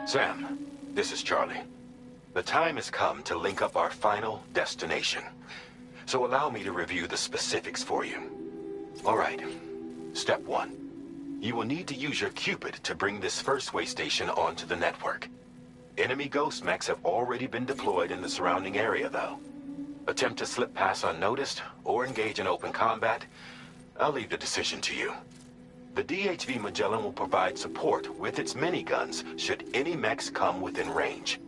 Sam, this is Charlie. The time has come to link up our final destination. So allow me to review the specifics for you. All right. Step 1. You will need to use your Cupid to bring this first way station onto the network. Enemy ghost mechs have already been deployed in the surrounding area, though. Attempt to slip past unnoticed or engage in open combat, I'll leave the decision to you. The DHV Magellan will provide support with its miniguns should any mechs come within range.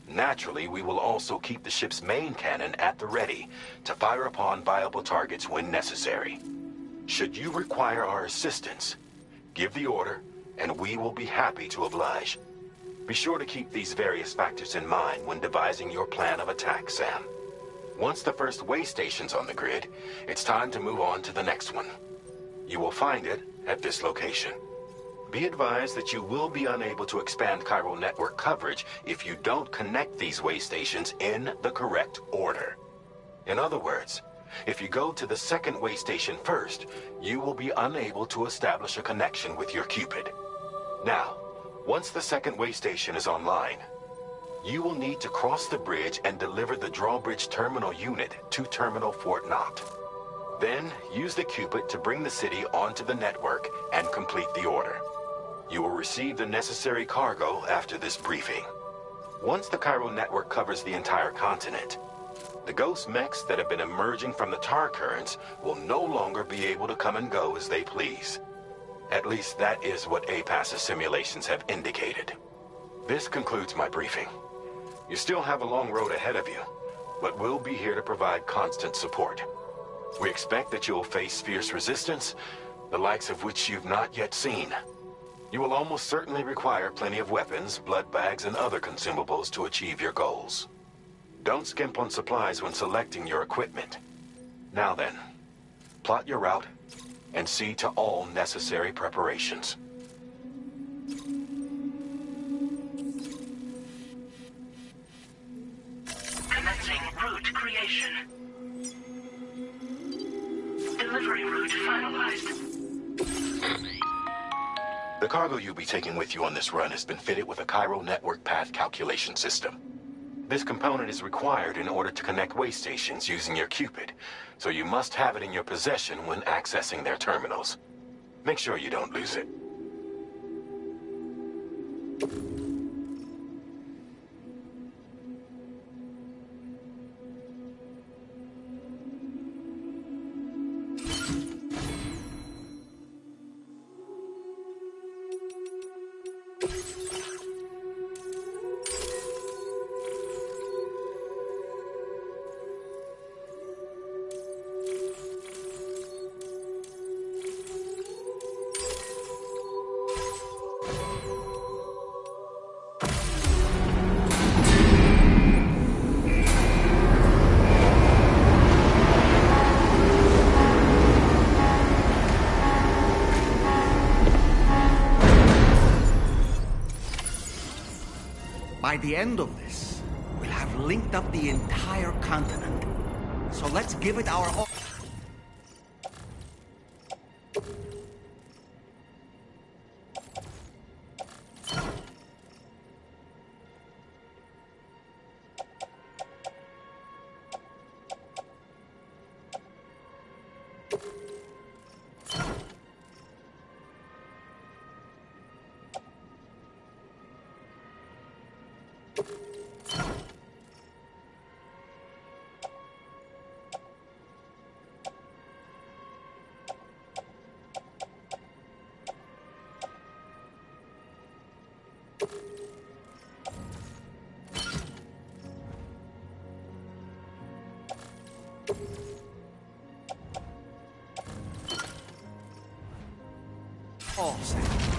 Naturally, we will also keep the ship's main cannon at the ready to fire upon viable targets when necessary. Should you require our assistance, give the order, and we will be happy to oblige. Be sure to keep these various factors in mind when devising your plan of attack, Sam. Once the first way station's on the grid, it's time to move on to the next one. You will find it at this location. Be advised that you will be unable to expand chiral network coverage if you don't connect these way stations in the correct order. In other words, if you go to the second way station first, you will be unable to establish a connection with your Cupid. Now, once the second way station is online, you will need to cross the bridge and deliver the drawbridge terminal unit to Terminal Fort Knott. Then, use the Cupid to bring the city onto the network and complete the order. You will receive the necessary cargo after this briefing. Once the chiral network covers the entire continent, the ghost mechs that have been emerging from the tar currents will no longer be able to come and go as they please. At least that is what APAS's simulations have indicated. This concludes my briefing. You still have a long road ahead of you, but we'll be here to provide constant support. We expect that you'll face fierce resistance, the likes of which you've not yet seen. You will almost certainly require plenty of weapons, blood bags, and other consumables to achieve your goals. Don't skimp on supplies when selecting your equipment. Now then, plot your route and see to all necessary preparations. Commencing route creation. Delivery route finalized. The cargo you'll be taking with you on this run has been fitted with a chiral network path calculation system. This component is required in order to connect way stations using your Cupid, so you must have it in your possession when accessing their terminals. Make sure you don't lose it. By the end of this, we'll have linked up the entire continent. So let's give it our all. All set.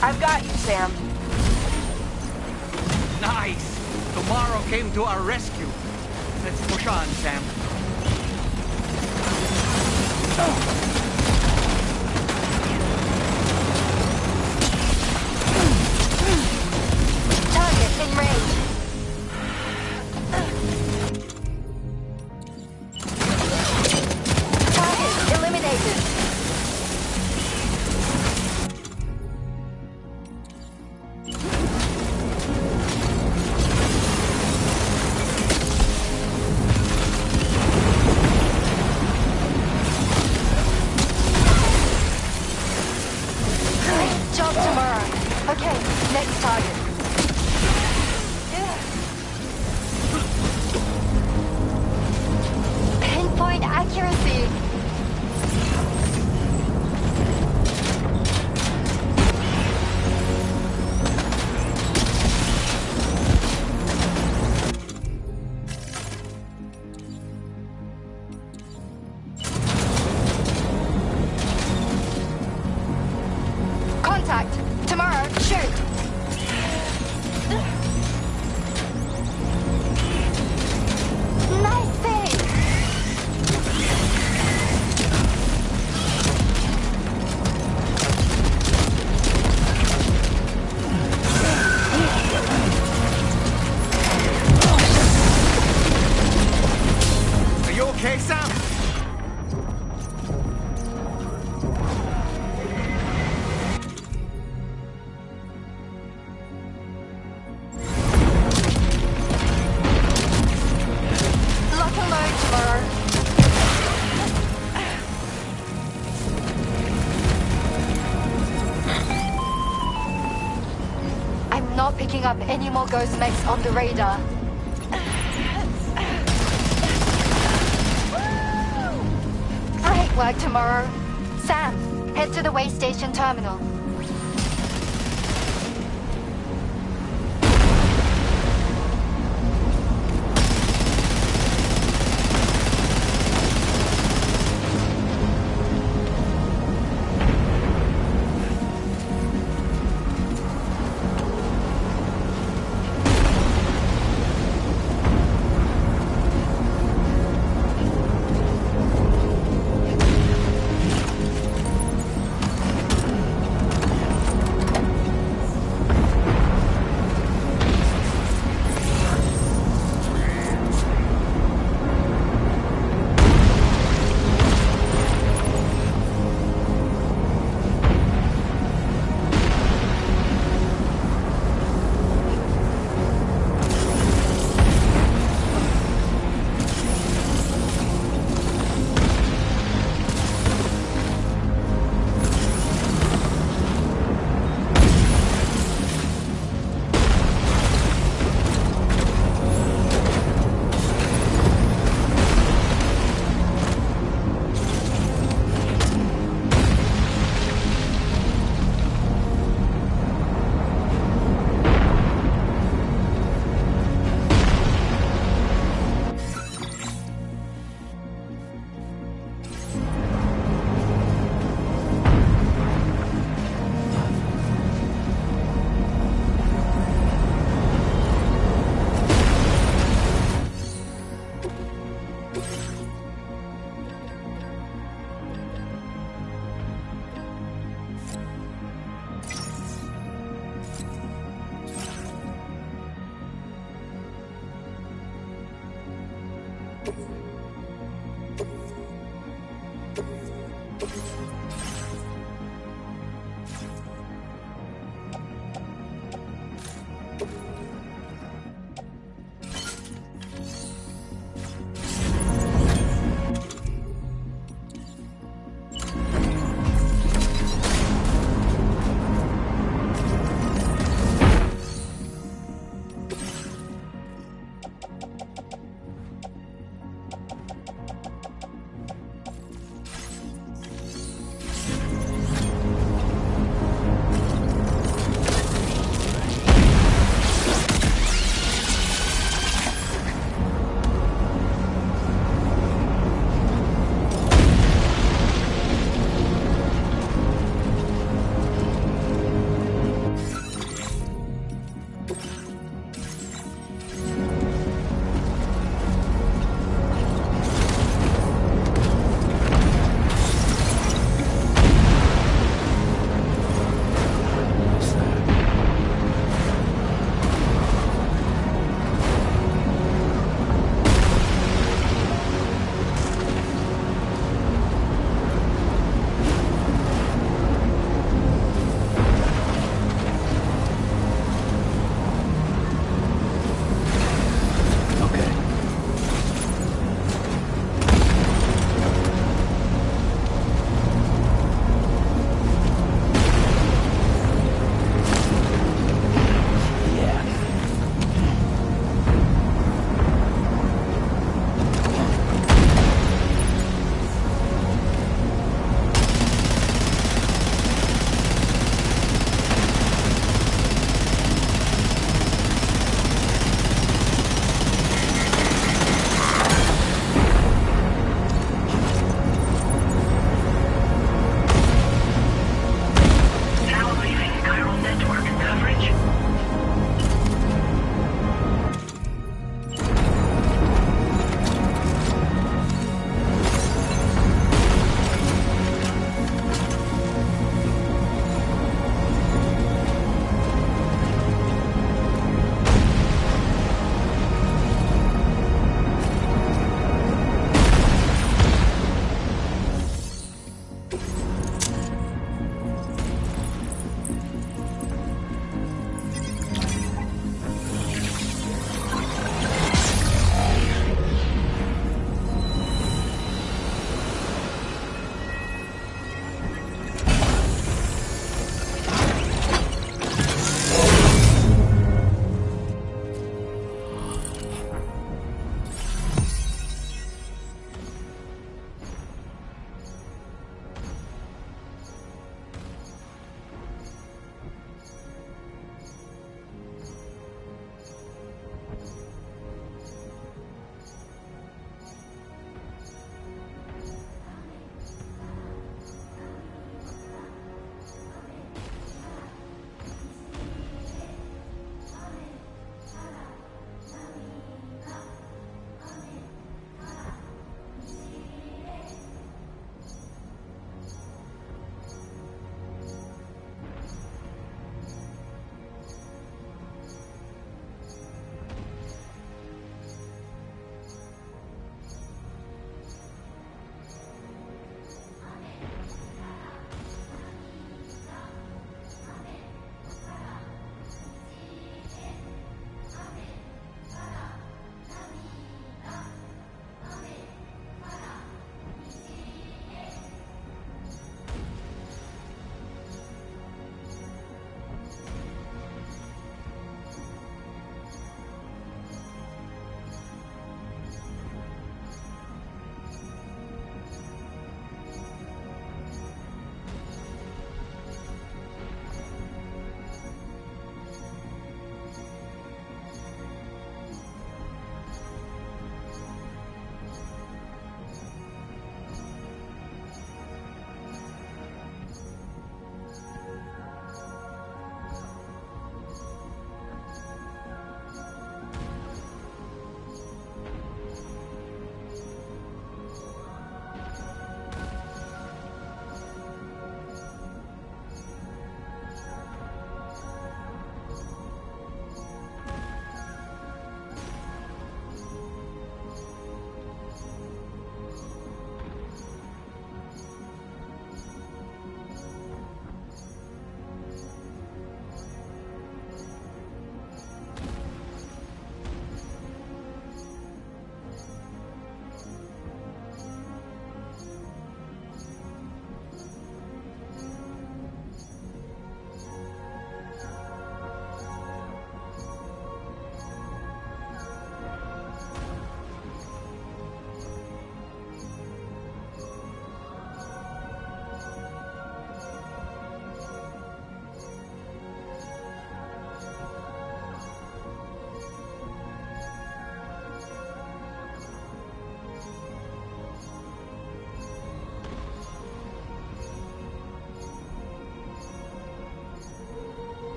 I've got you, Sam. Nice! Tomorrow came to our rescue. Let's push on, Sam. Target in range. Target eliminated. not picking up any more ghost mechs on the radar. I hate work tomorrow. Sam, head to the way station terminal.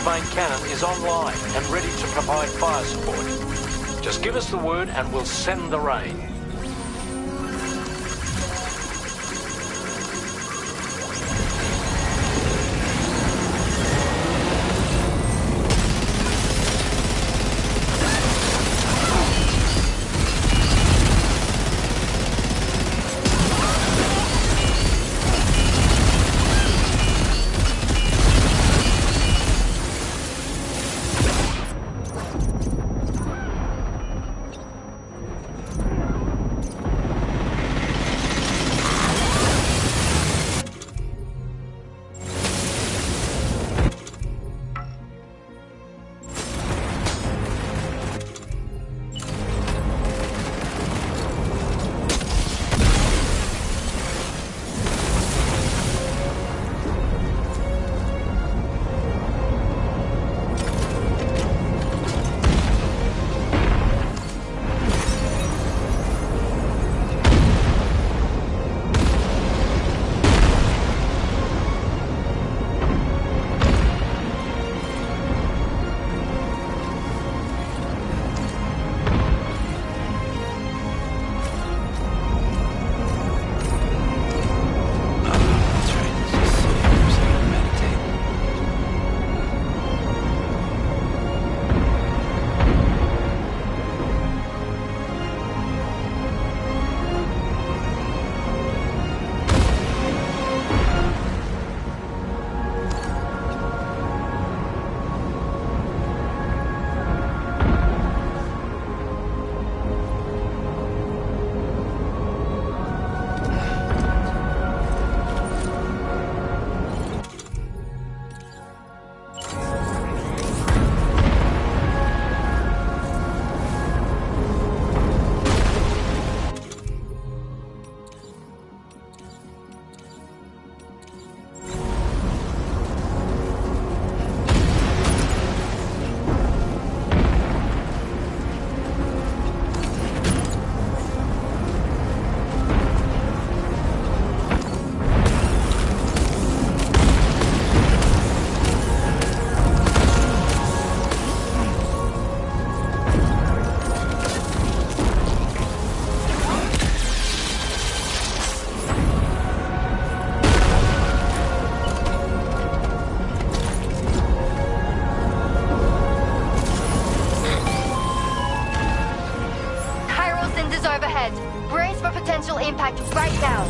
main cannon is online and ready to provide fire support. Just give us the word and we'll send the rain. Impact right now.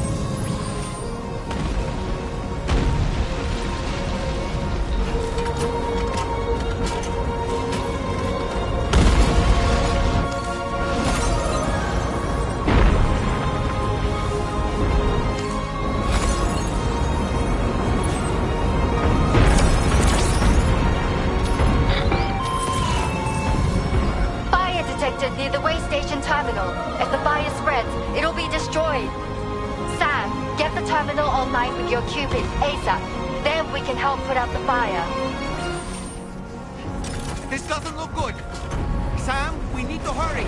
Fire detected near the way station terminal. As the fire spreads, it'll be destroyed. Sam, get the terminal online with your Cupid ASAP. Then we can help put out the fire. This doesn't look good. Sam, we need to hurry.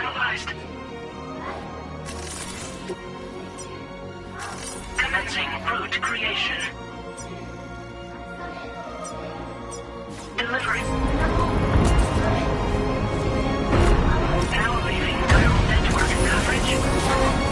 finalized. Commencing route creation. Delivery. Now leaving viral network coverage.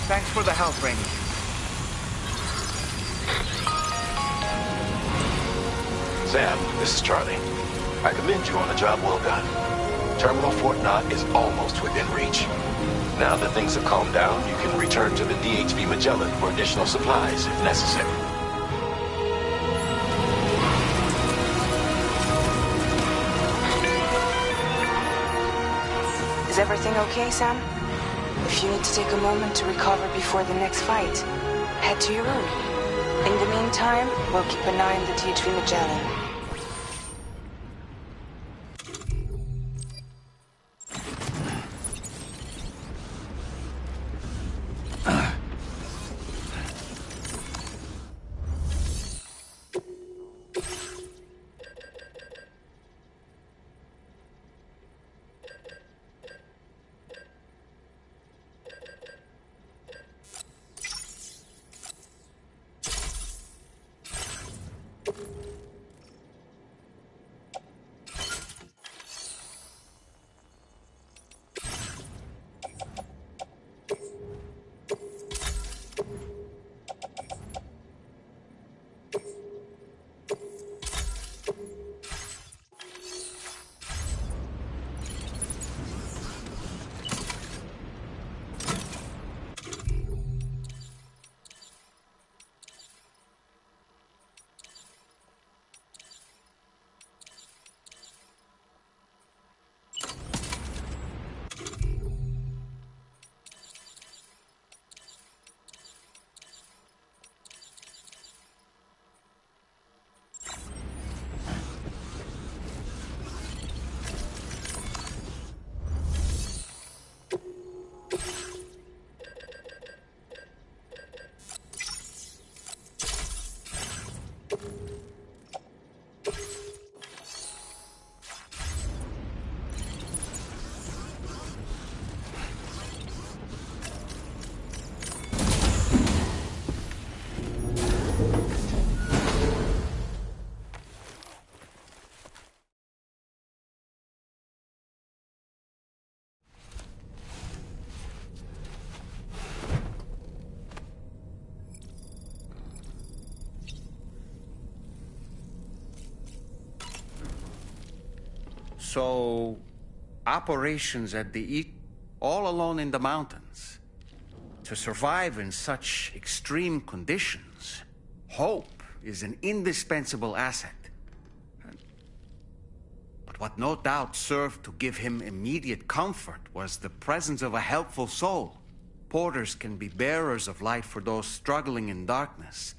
Thanks for the help, Rainy. Sam, this is Charlie. I commend you on a job well done. Terminal Fort Knott is almost within reach. Now that things have calmed down, you can return to the DHV Magellan for additional supplies if necessary. Is everything okay, Sam? If you need to take a moment to recover before the next fight, head to your room. In the meantime, we'll keep an eye on the DHV Magellan. So, operations at the all alone in the mountains. To survive in such extreme conditions, hope is an indispensable asset. But what no doubt served to give him immediate comfort was the presence of a helpful soul. Porters can be bearers of light for those struggling in darkness.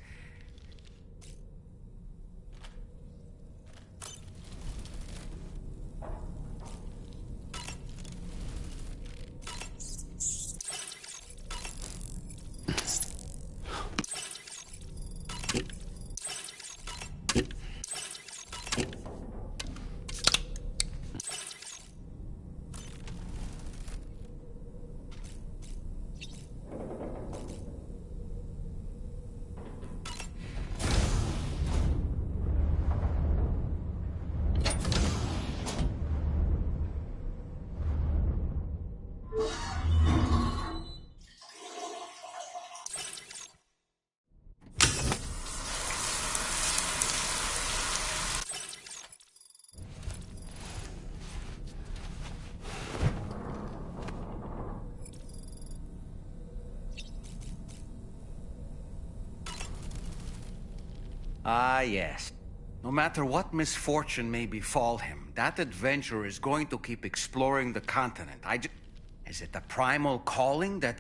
Ah, yes. No matter what misfortune may befall him, that adventurer is going to keep exploring the continent. Is it the primal calling that...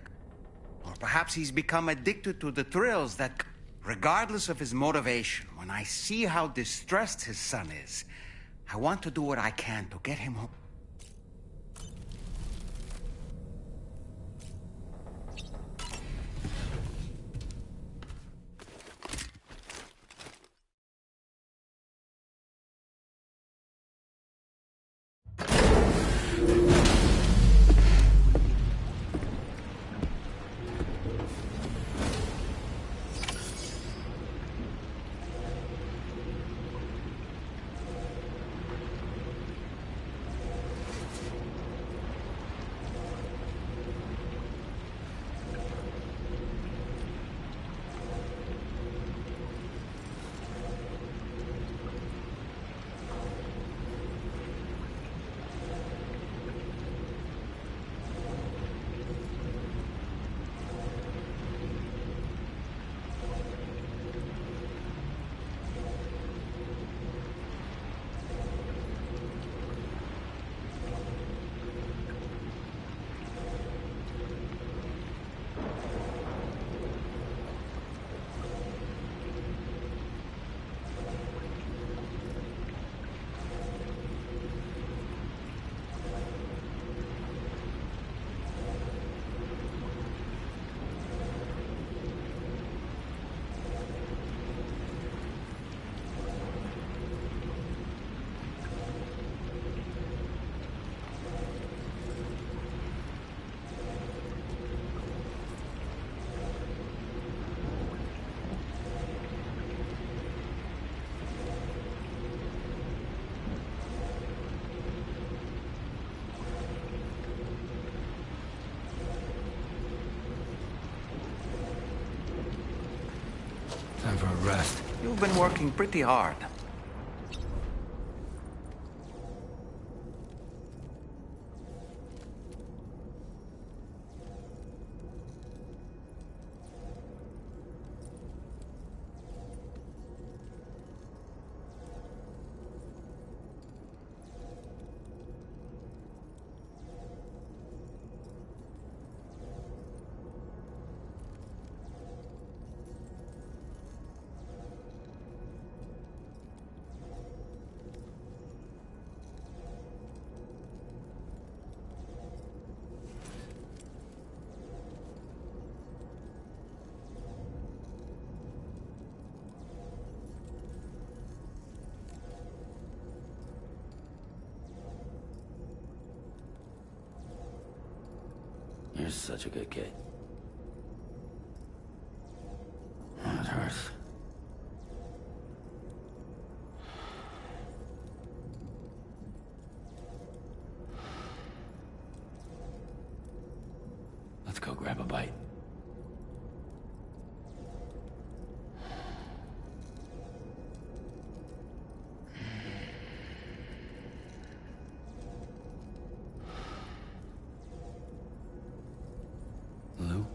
Or perhaps he's become addicted to the thrills that... Regardless of his motivation, when I see how distressed his son is, I want to do what I can to get him home. for a rest. You've been working pretty hard. You're such a good kid. Oh, it hurts. Let's go grab a bite. Lou?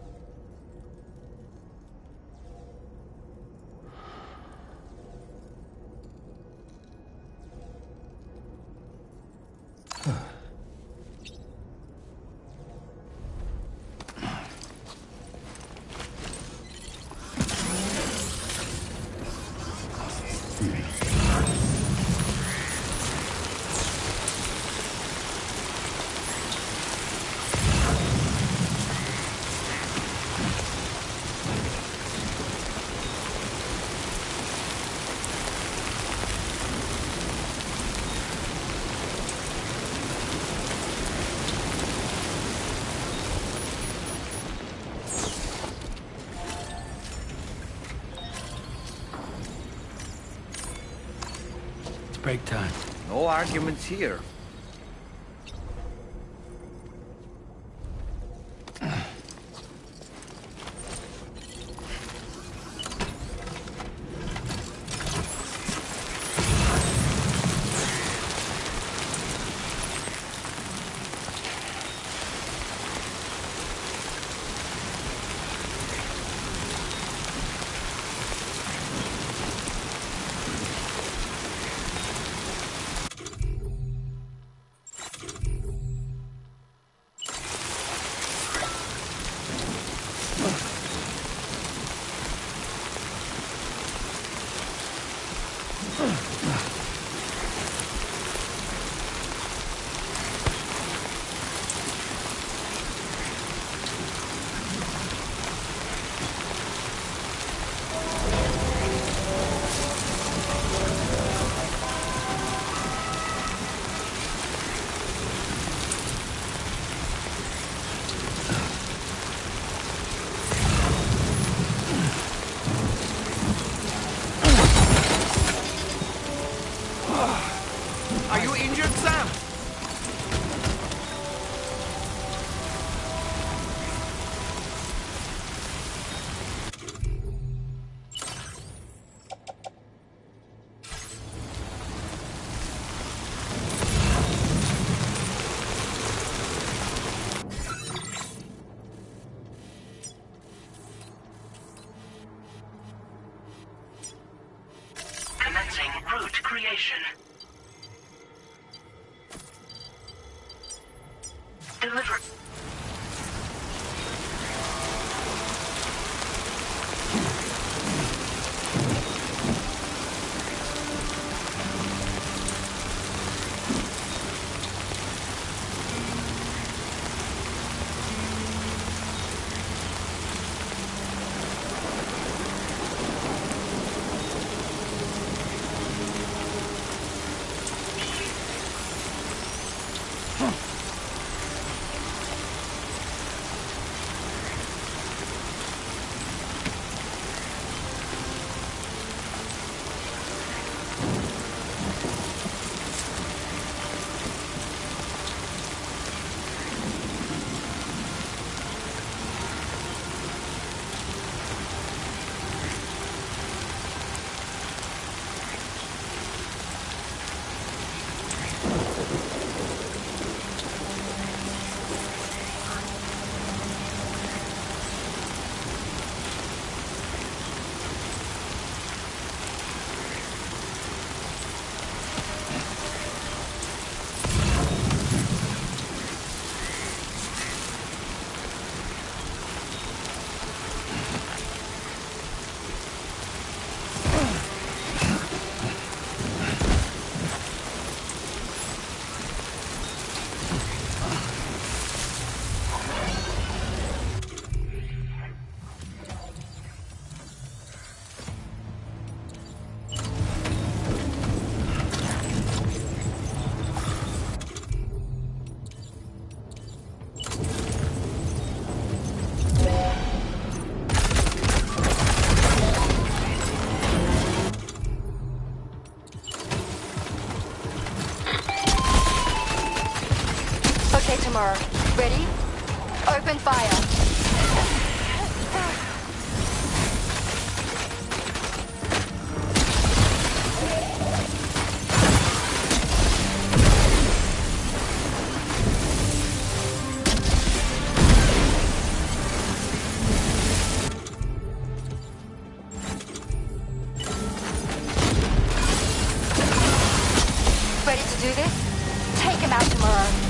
Break time. No arguments here. Are you injured, Sam? Commencing route creation. Deliver. Tomorrow. Ready? Open fire. Ready to do this? Take him out tomorrow.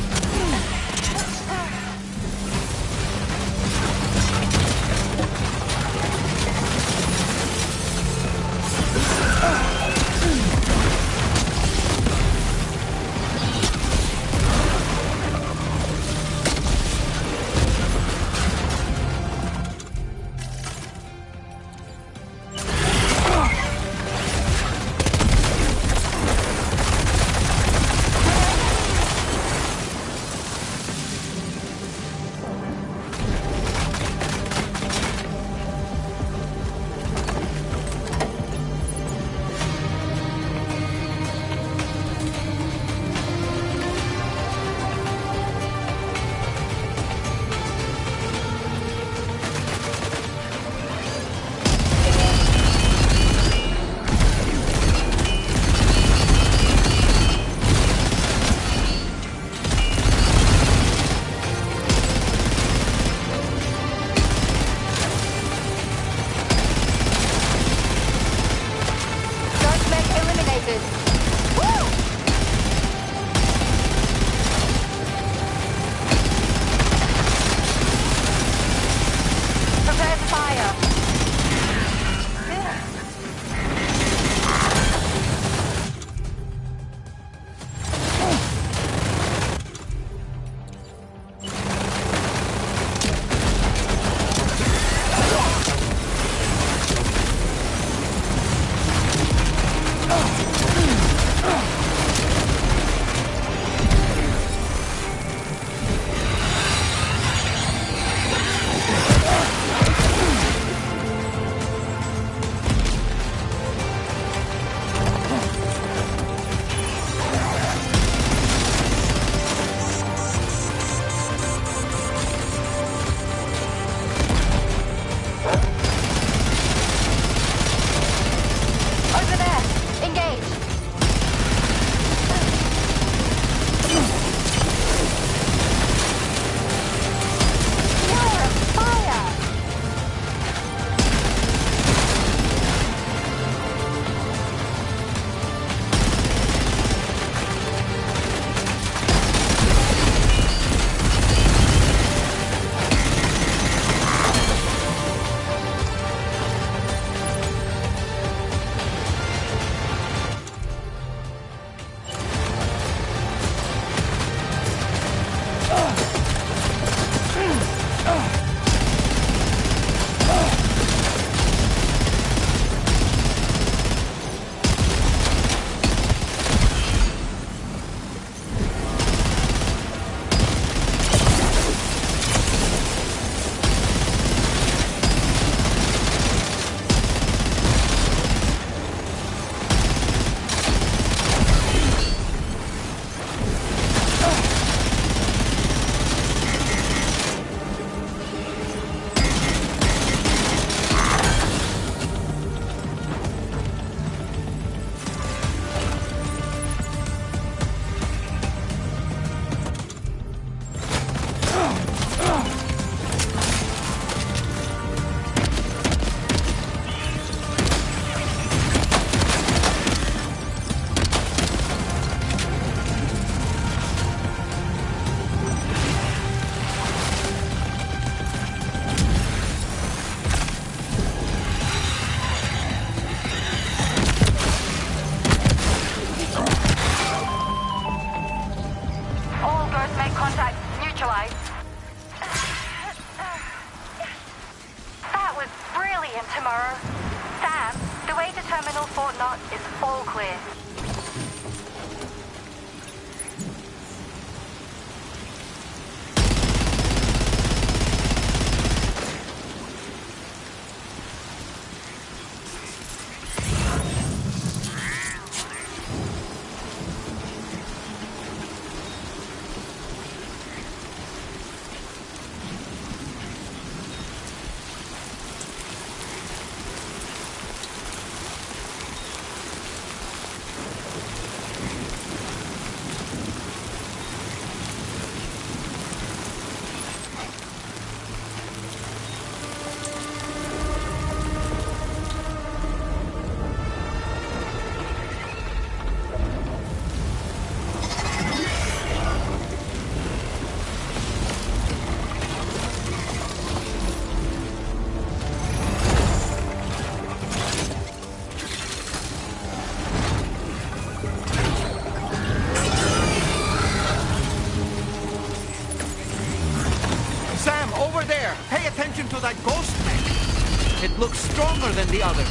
looks stronger than the others.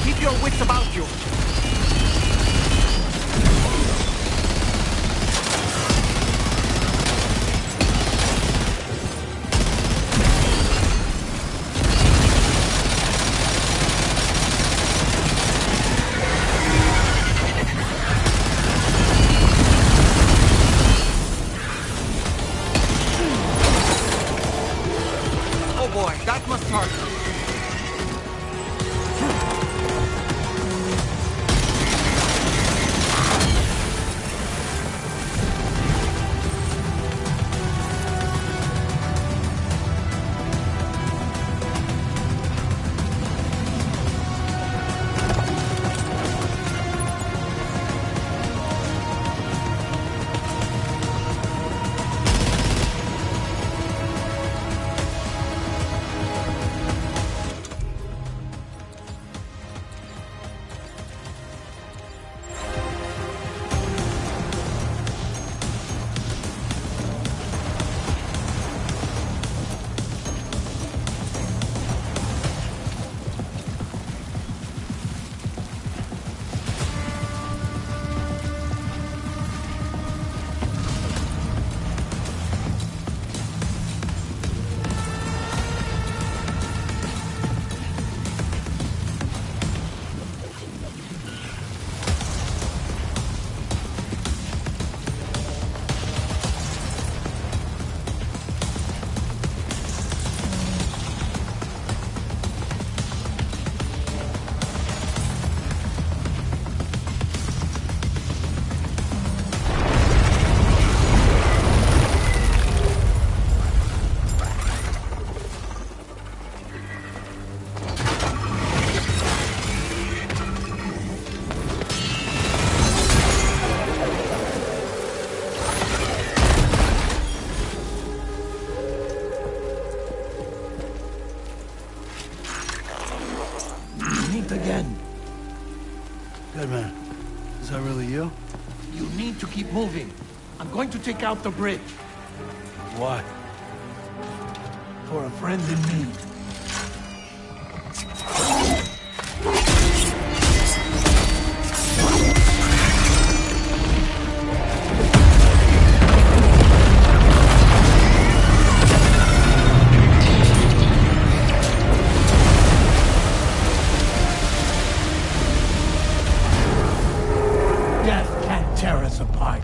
Keep your wits about you. Oh boy, that must hurt. Again. Good man. Is that really you? You need to keep moving. I'm going to take out the bridge. Why? For a friend in need. Death can't tear us apart.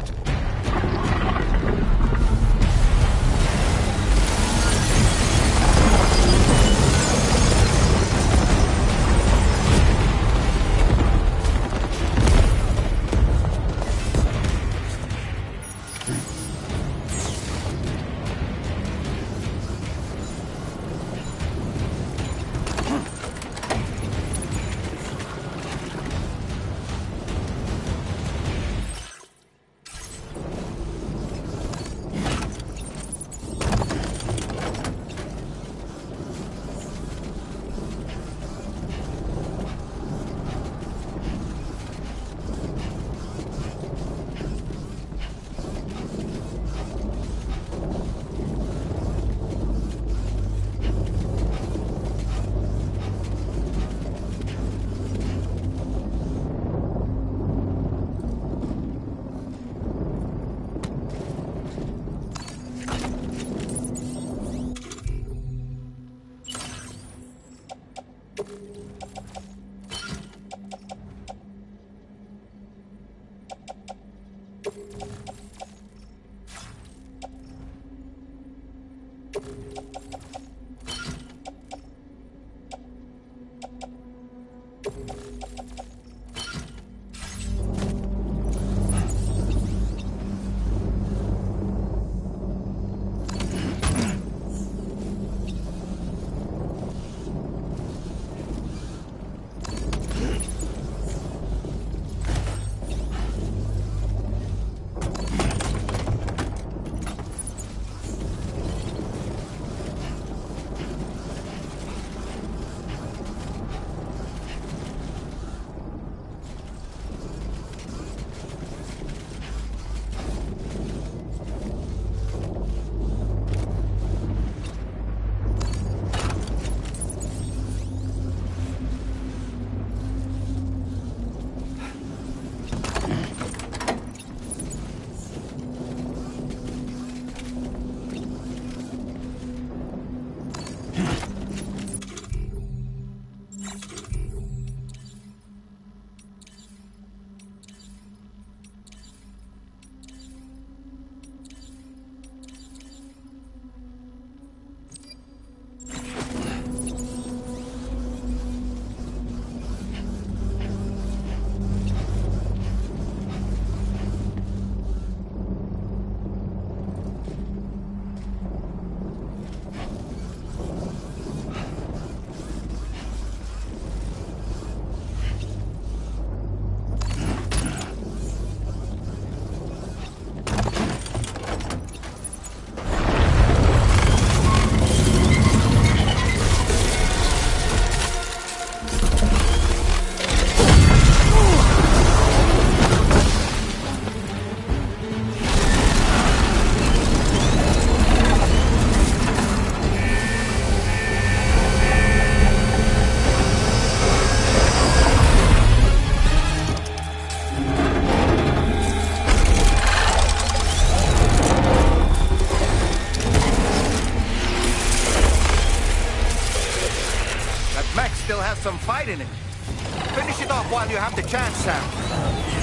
Some fight in it. Finish it off while you have the chance, Sam.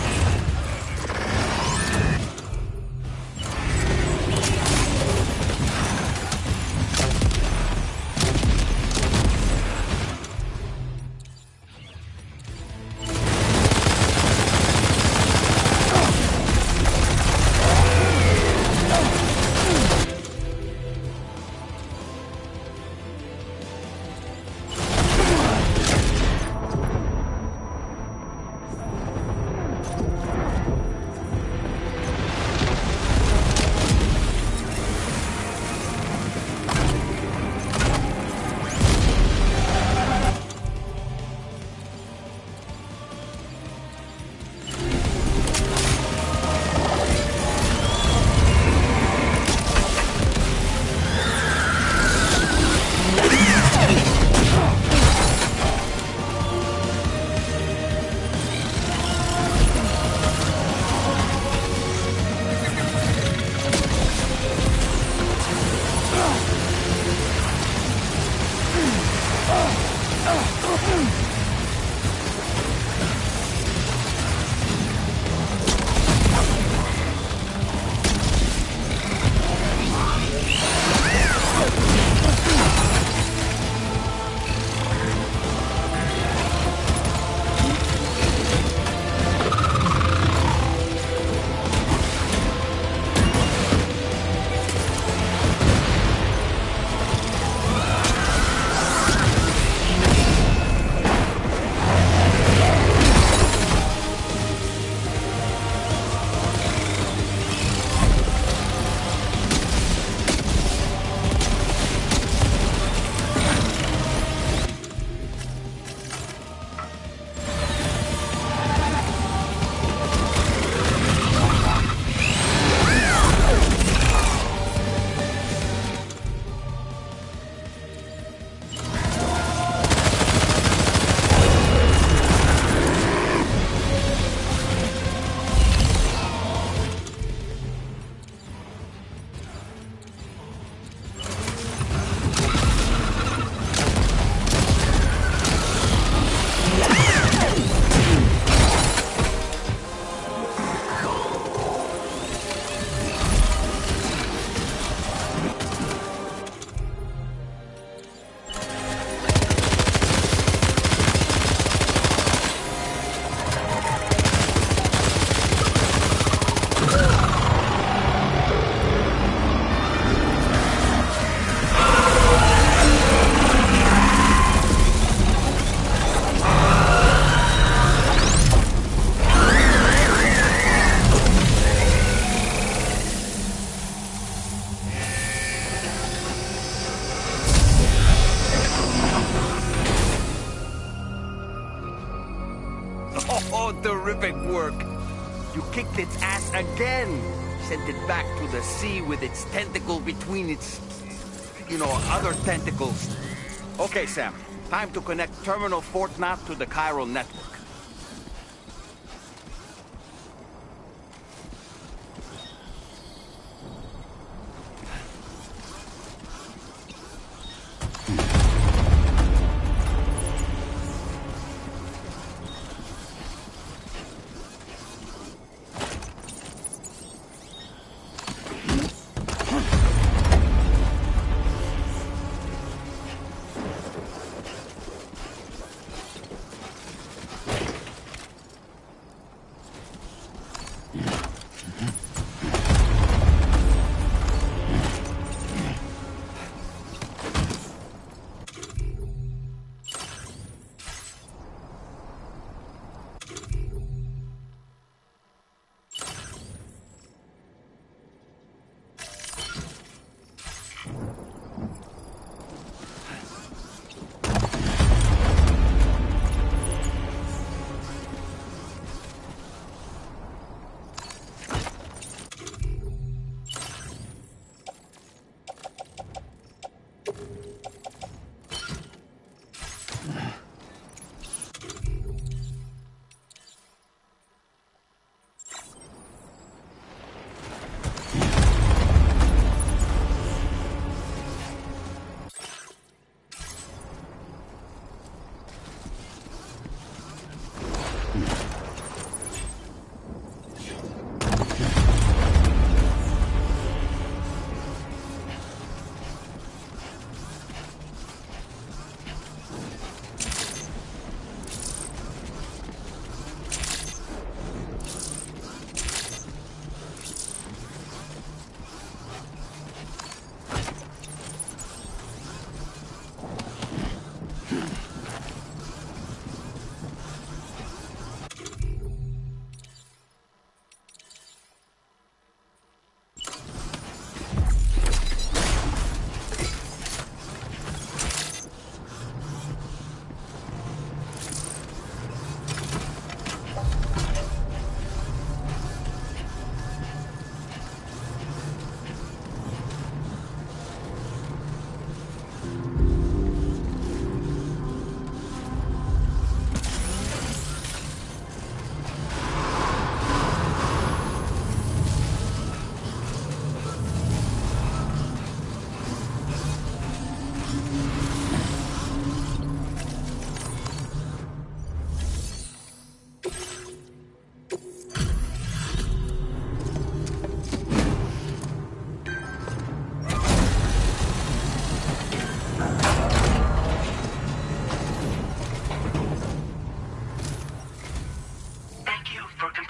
Terrific work. You kicked its ass again. Sent it back to the sea with its tentacle between its, other tentacles. Okay, Sam. Time to connect Terminal Fort Knot to the chiral network.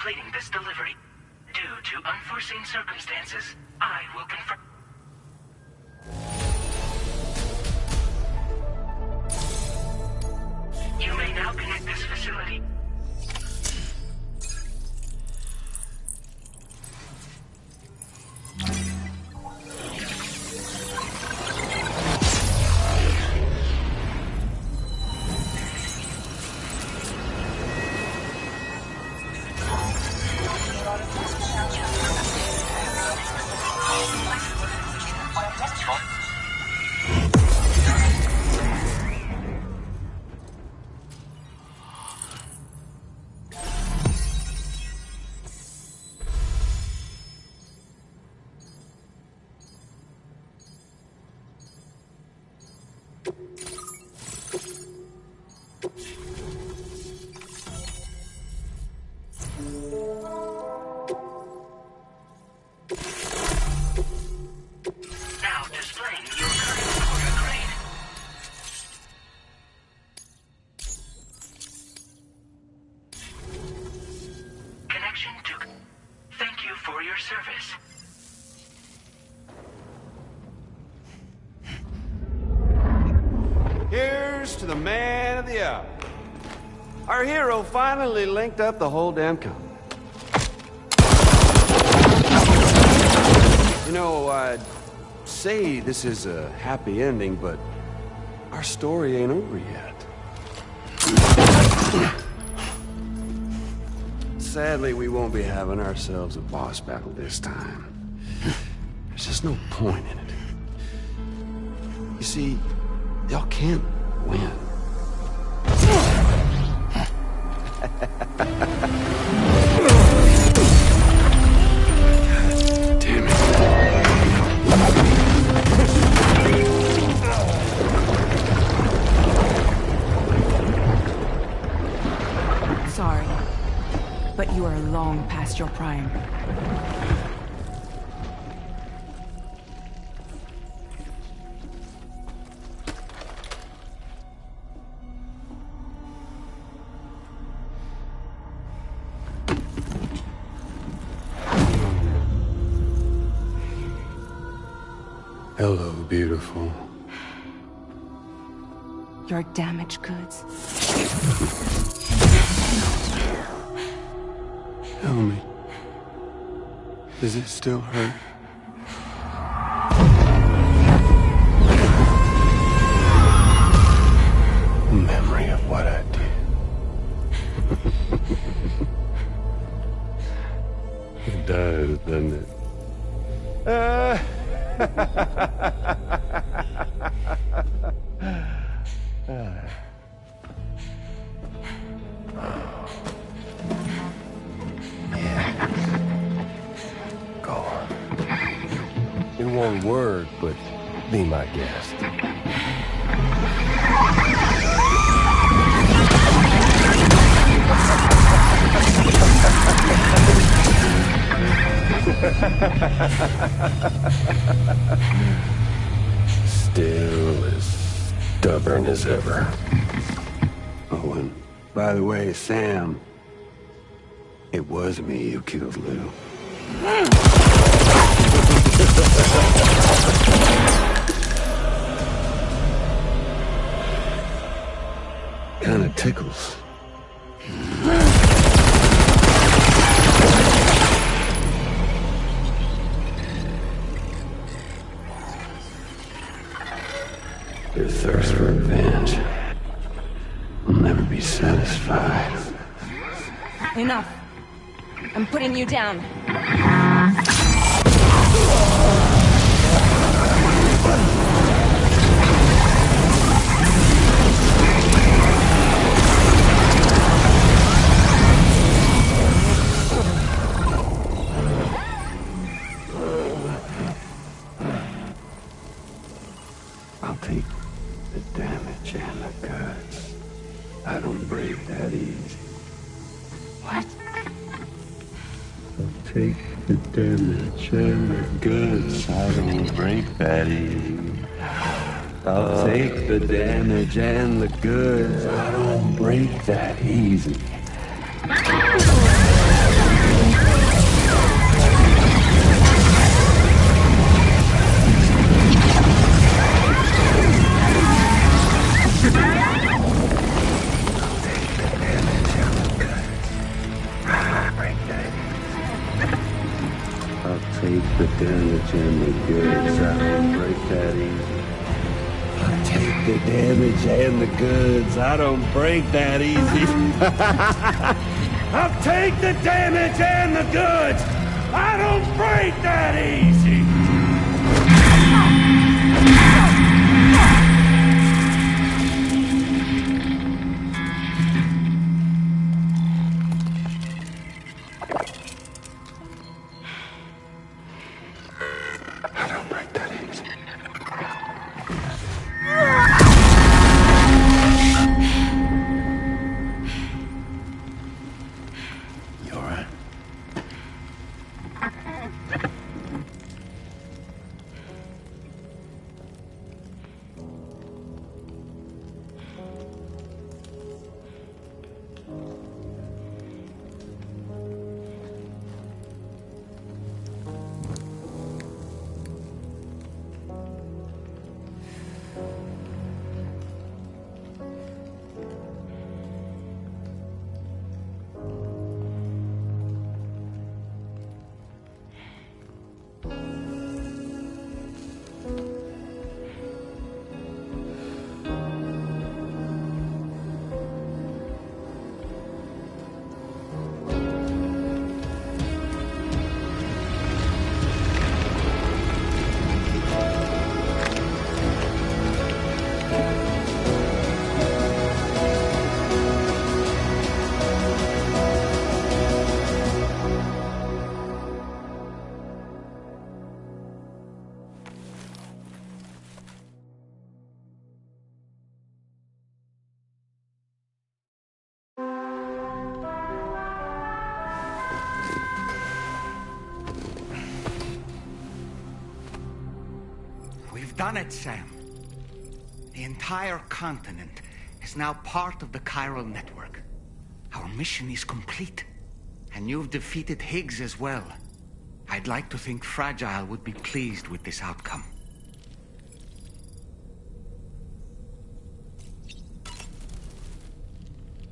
completing this delivery. Due to unforeseen circumstances, I will confirm. You may now connect this facility. Here's to the man of the hour. Our hero finally linked up the whole damn company. You know, I'd say this is a happy ending, but our story ain't over yet. Sadly, we won't be having ourselves a boss battle this time. There's just no point in it. You see, y'all can't win. Damn it. Sorry, but you are long past your prime. Hello, beautiful. Your damaged goods. Tell me, does it still hurt? Memory of what I did. It does, doesn't it? Go on. In one word, but be my guest. Still as stubborn as ever. Oh, and by the way, Sam, it was me who killed Lou. Kinda tickles. Your thirst for revenge will never be satisfied. Enough. I'm putting you down. I'll take the damage and the goods. I don't break that easy. What? I'll take the damage and the goods. I don't break that easy. I'll take the damage and the goods. I don't break that easy. the damage and the goods. I don't break that easy. I take the damage and the goods. I don't break that easy. I'll take the damage and the goods. I don't break that easy. Done it, Sam. The entire continent is now part of the chiral network. Our mission is complete. And you've defeated Higgs as well. I'd like to think Fragile would be pleased with this outcome.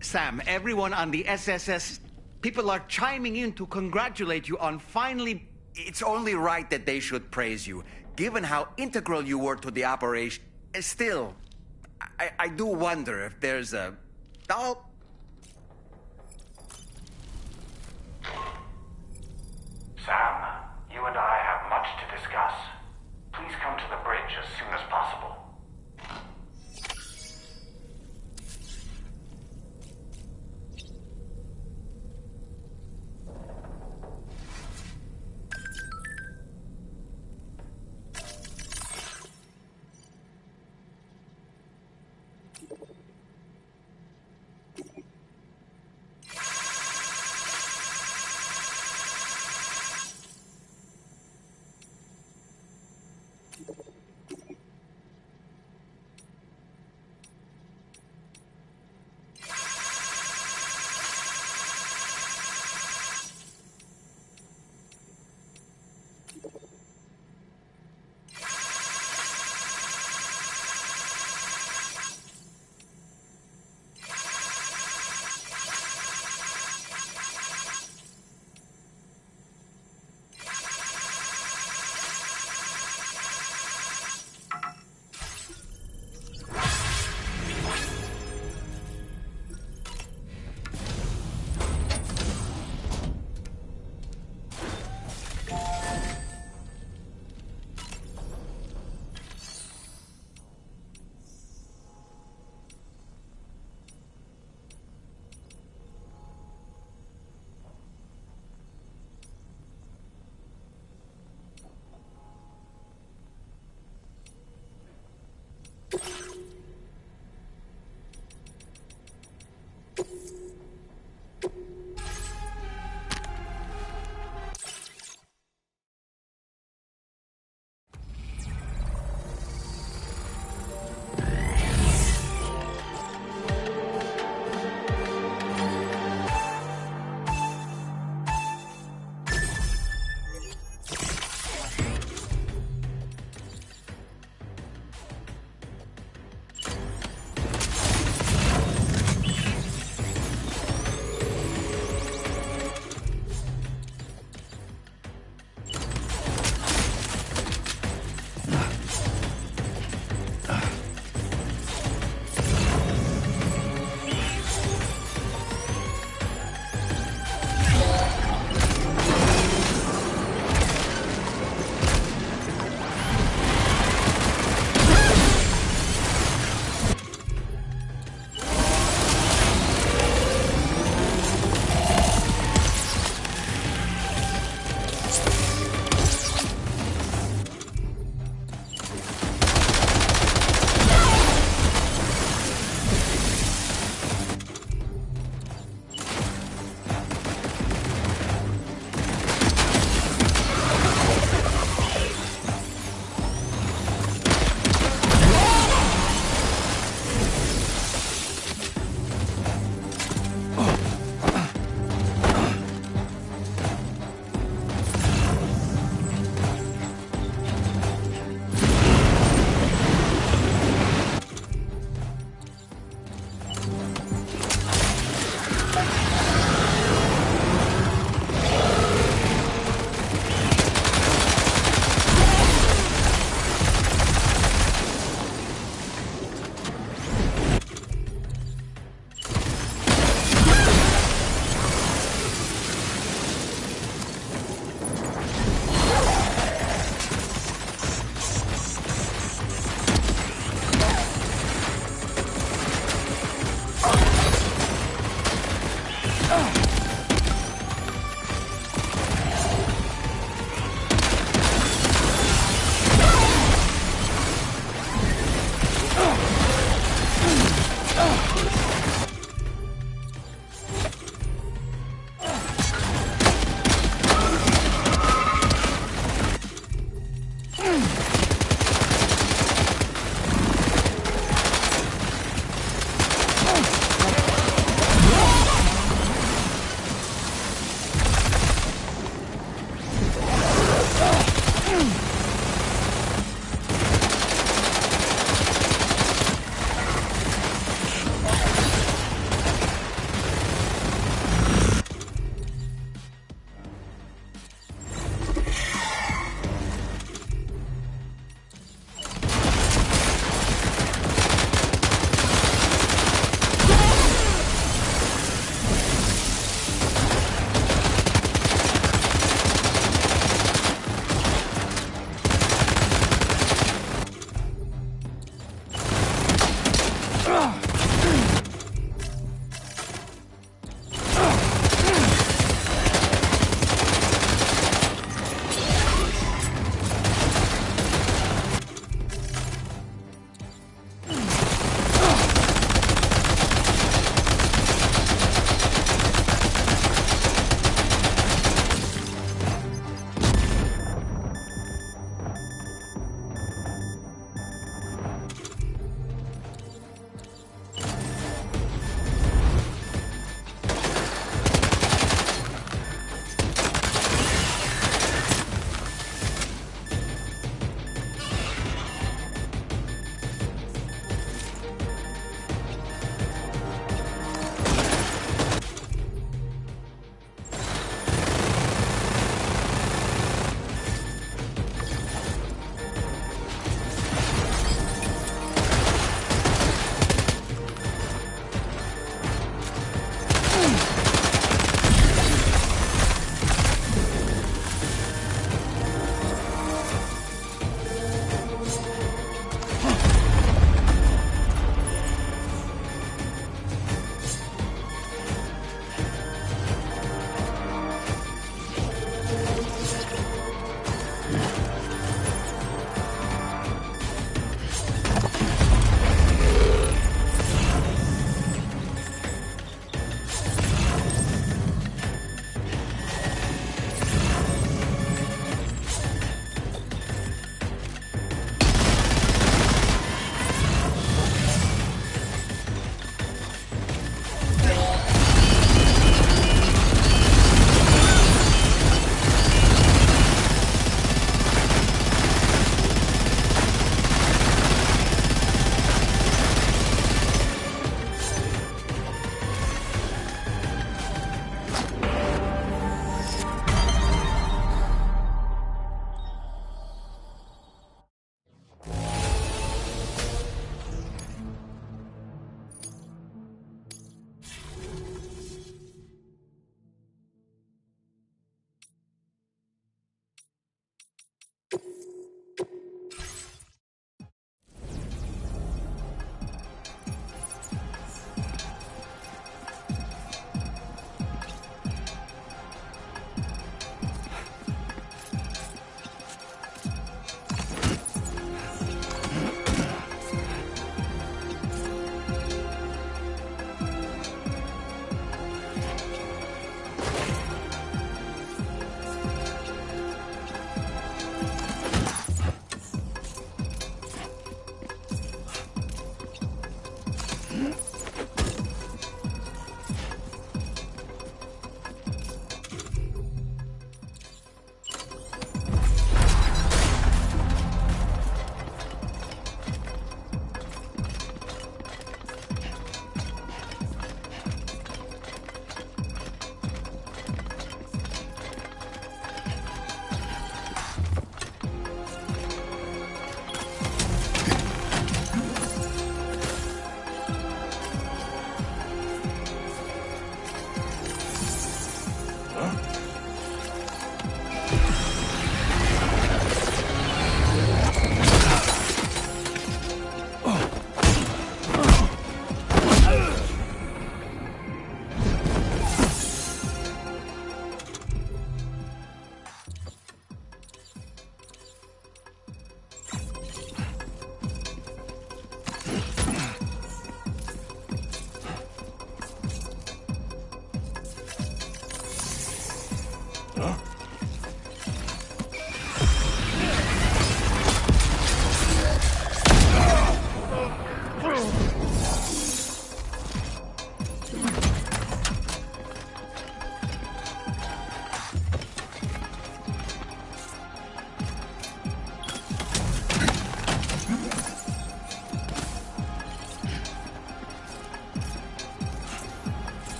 Sam, everyone on the SSS... People are chiming in to congratulate you on finally... It's only right that they should praise you. Given how integral you were to the operation, still, I do wonder if there's a... Oh. Sam, you and I have much to discuss. Please come to the bridge as soon as possible.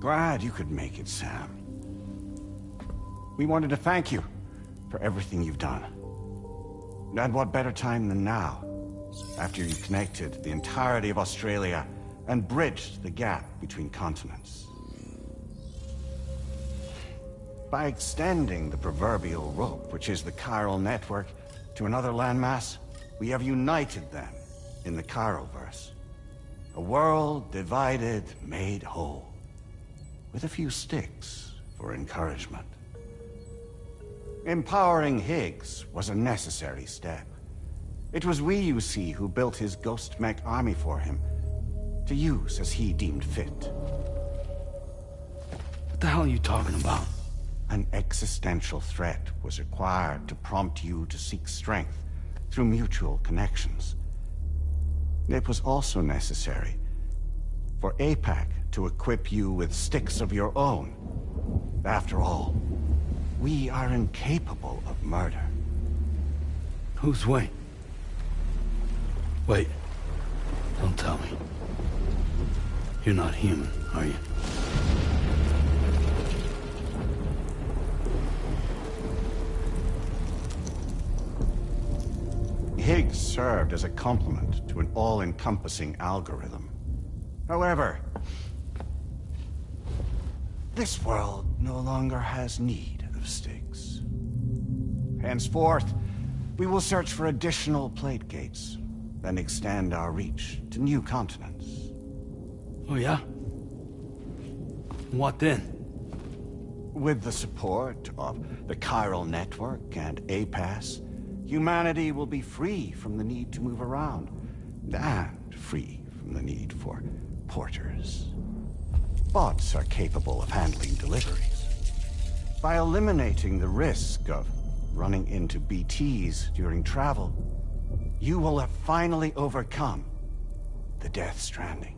Glad you could make it, Sam. We wanted to thank you for everything you've done. And what better time than now, after you connected the entirety of Australia and bridged the gap between continents. By extending the proverbial rope, which is the chiral network, to another landmass, we have united them in the Chiroverse. A world divided, made whole. With a few sticks for encouragement. Empowering Higgs was a necessary step. It was we, you see, who built his ghost mech army for him, to use as he deemed fit. What the hell are you talking about? An existential threat was required to prompt you to seek strength through mutual connections. It was also necessary for APAC to equip you with sticks of your own. After all, we are incapable of murder. Who's we? Wait. Don't tell me. You're not human, are you? Higgs served as a complement to an all-encompassing algorithm. However, this world no longer has need of Styx. Henceforth, we will search for additional plate gates, then extend our reach to new continents. Oh, yeah? What then? With the support of the chiral network and APAS, humanity will be free from the need to move around, and free from the need for porters. Bots are capable of handling deliveries. By eliminating the risk of running into BTs during travel, you will have finally overcome the Death Stranding.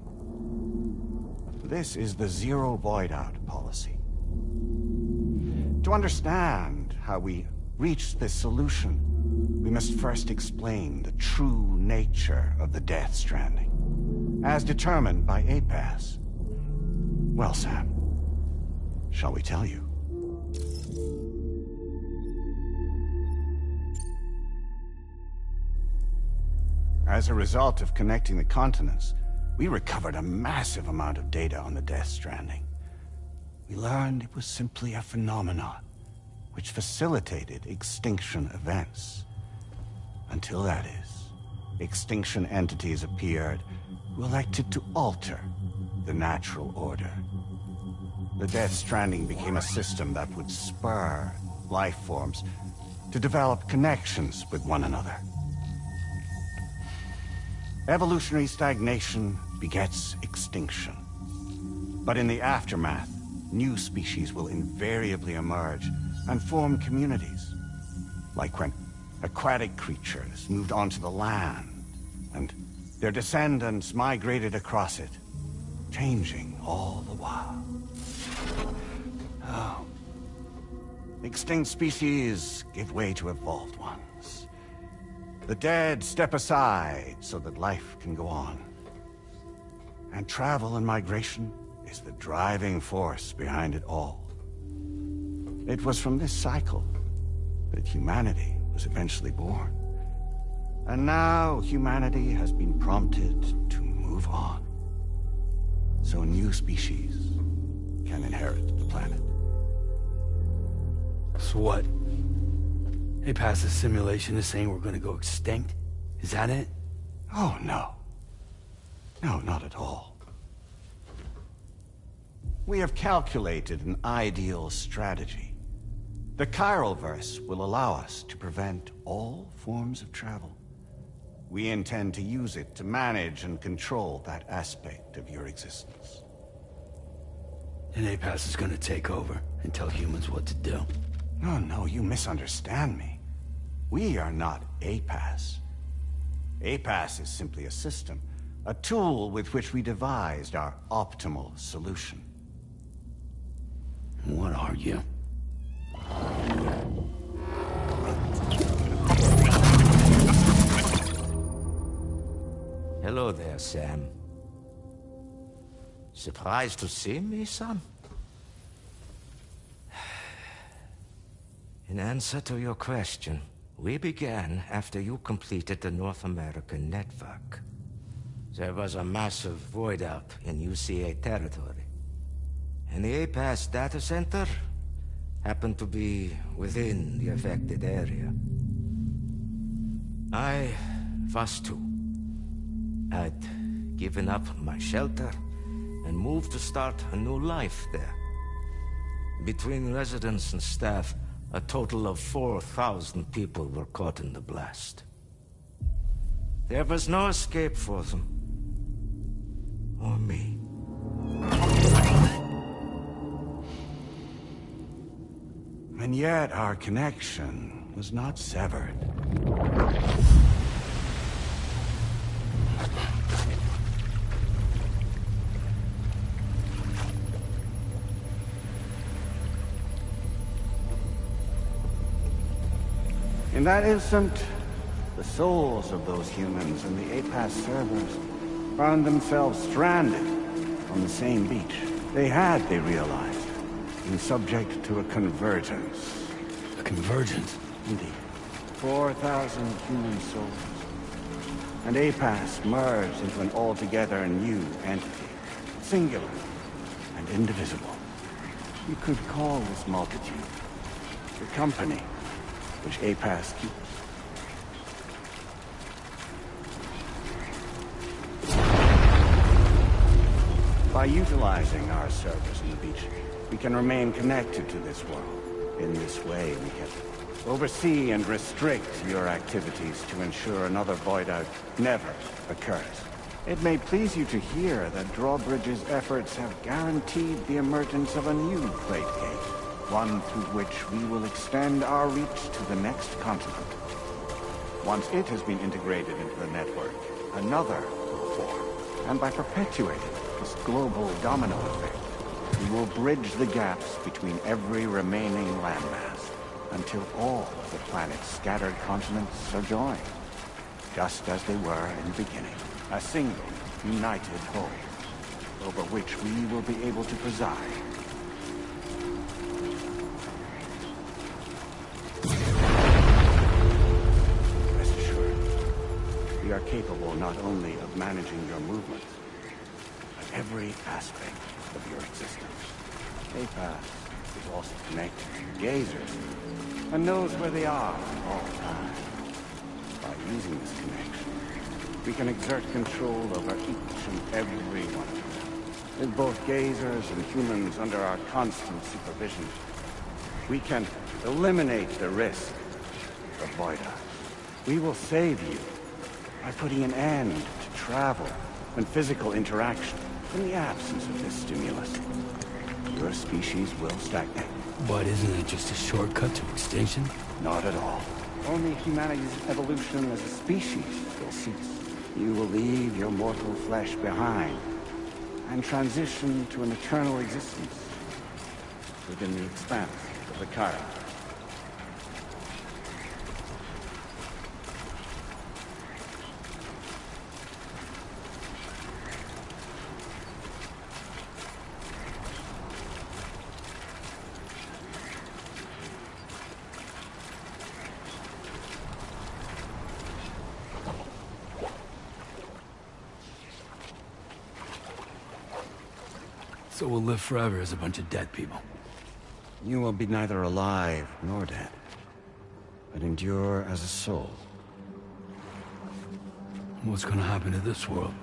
This is the Zero Void Out policy. To understand how we reached this solution, we must first explain the true nature of the Death Stranding, as determined by APAS. Well, Sam, shall we tell you? As a result of connecting the continents, we recovered a massive amount of data on the Death Stranding. We learned it was simply a phenomenon which facilitated extinction events. Until that is, extinction entities appeared who elected to alter the natural order. The Death Stranding became a system that would spur life forms to develop connections with one another. Evolutionary stagnation begets extinction. But in the aftermath, new species will invariably emerge and form communities. Like when aquatic creatures moved onto the land, and their descendants migrated across it, changing all the while. Oh. Extinct species give way to evolved ones. The dead step aside so that life can go on. And travel and migration is the driving force behind it all. It was from this cycle that humanity was eventually born. And now humanity has been prompted to move on, so new species can inherit the planet. So what? APAS's simulation is saying we're gonna go extinct? Is that it? Oh, no. No, not at all. We have calculated an ideal strategy. The Chiralverse will allow us to prevent all forms of travel. We intend to use it to manage and control that aspect of your existence. And APAS is gonna take over and tell humans what to do. No, you misunderstand me. We are not APAS. APAS is simply a system, a tool with which we devised our optimal solution. What are you? Hello there, Sam. Surprised to see me, son? In answer to your question, we began after you completed the North American network. There was a massive void out in UCA territory, and the APAS data center happened to be within the affected area. I was too. I'd given up my shelter and moved to start a new life there. Between residents and staff, a total of 4,000 people were caught in the blast. There was no escape for them. Or me. And yet our connection was not severed. In that instant, The souls of those humans and the APAS servers found themselves stranded on the same beach. They realized, been subject to a convergence. A convergence? Indeed. 4,000 human souls. And APAS merged into an altogether new entity. Singular and indivisible. You could call this multitude the company which APAS keeps. By utilizing our servers on the beach, we can remain connected to this world. In this way, we can oversee and restrict your activities to ensure another void out never occurs. It may please you to hear that Drawbridge's efforts have guaranteed the emergence of a new plate gate, one through which we will extend our reach to the next continent. Once it has been integrated into the network, another will form, and by perpetuating this global domino effect, we will bridge the gaps between every remaining landmass until all of the planet's scattered continents are joined, just as they were in the beginning. A single, united whole, over which we will be able to preside. Rest assured, we are capable not only of managing your movements, but every aspect of your existence. APAS is also connected to gazers, and knows where they are at all times. By using this connection, we can exert control over each and every one of them. With both gazers and humans under our constant supervision, we can eliminate the risk of void out. We will save you by putting an end to travel and physical interaction. In the absence of this stimulus, your species will stagnate. But isn't it just a shortcut to extinction? Not at all. Only humanity's evolution as a species will cease. You will leave your mortal flesh behind and transition to an eternal existence within the expanse of the Chiron. So we'll live forever as a bunch of dead people. You will be neither alive nor dead, but endure as a soul. What's gonna happen to this world?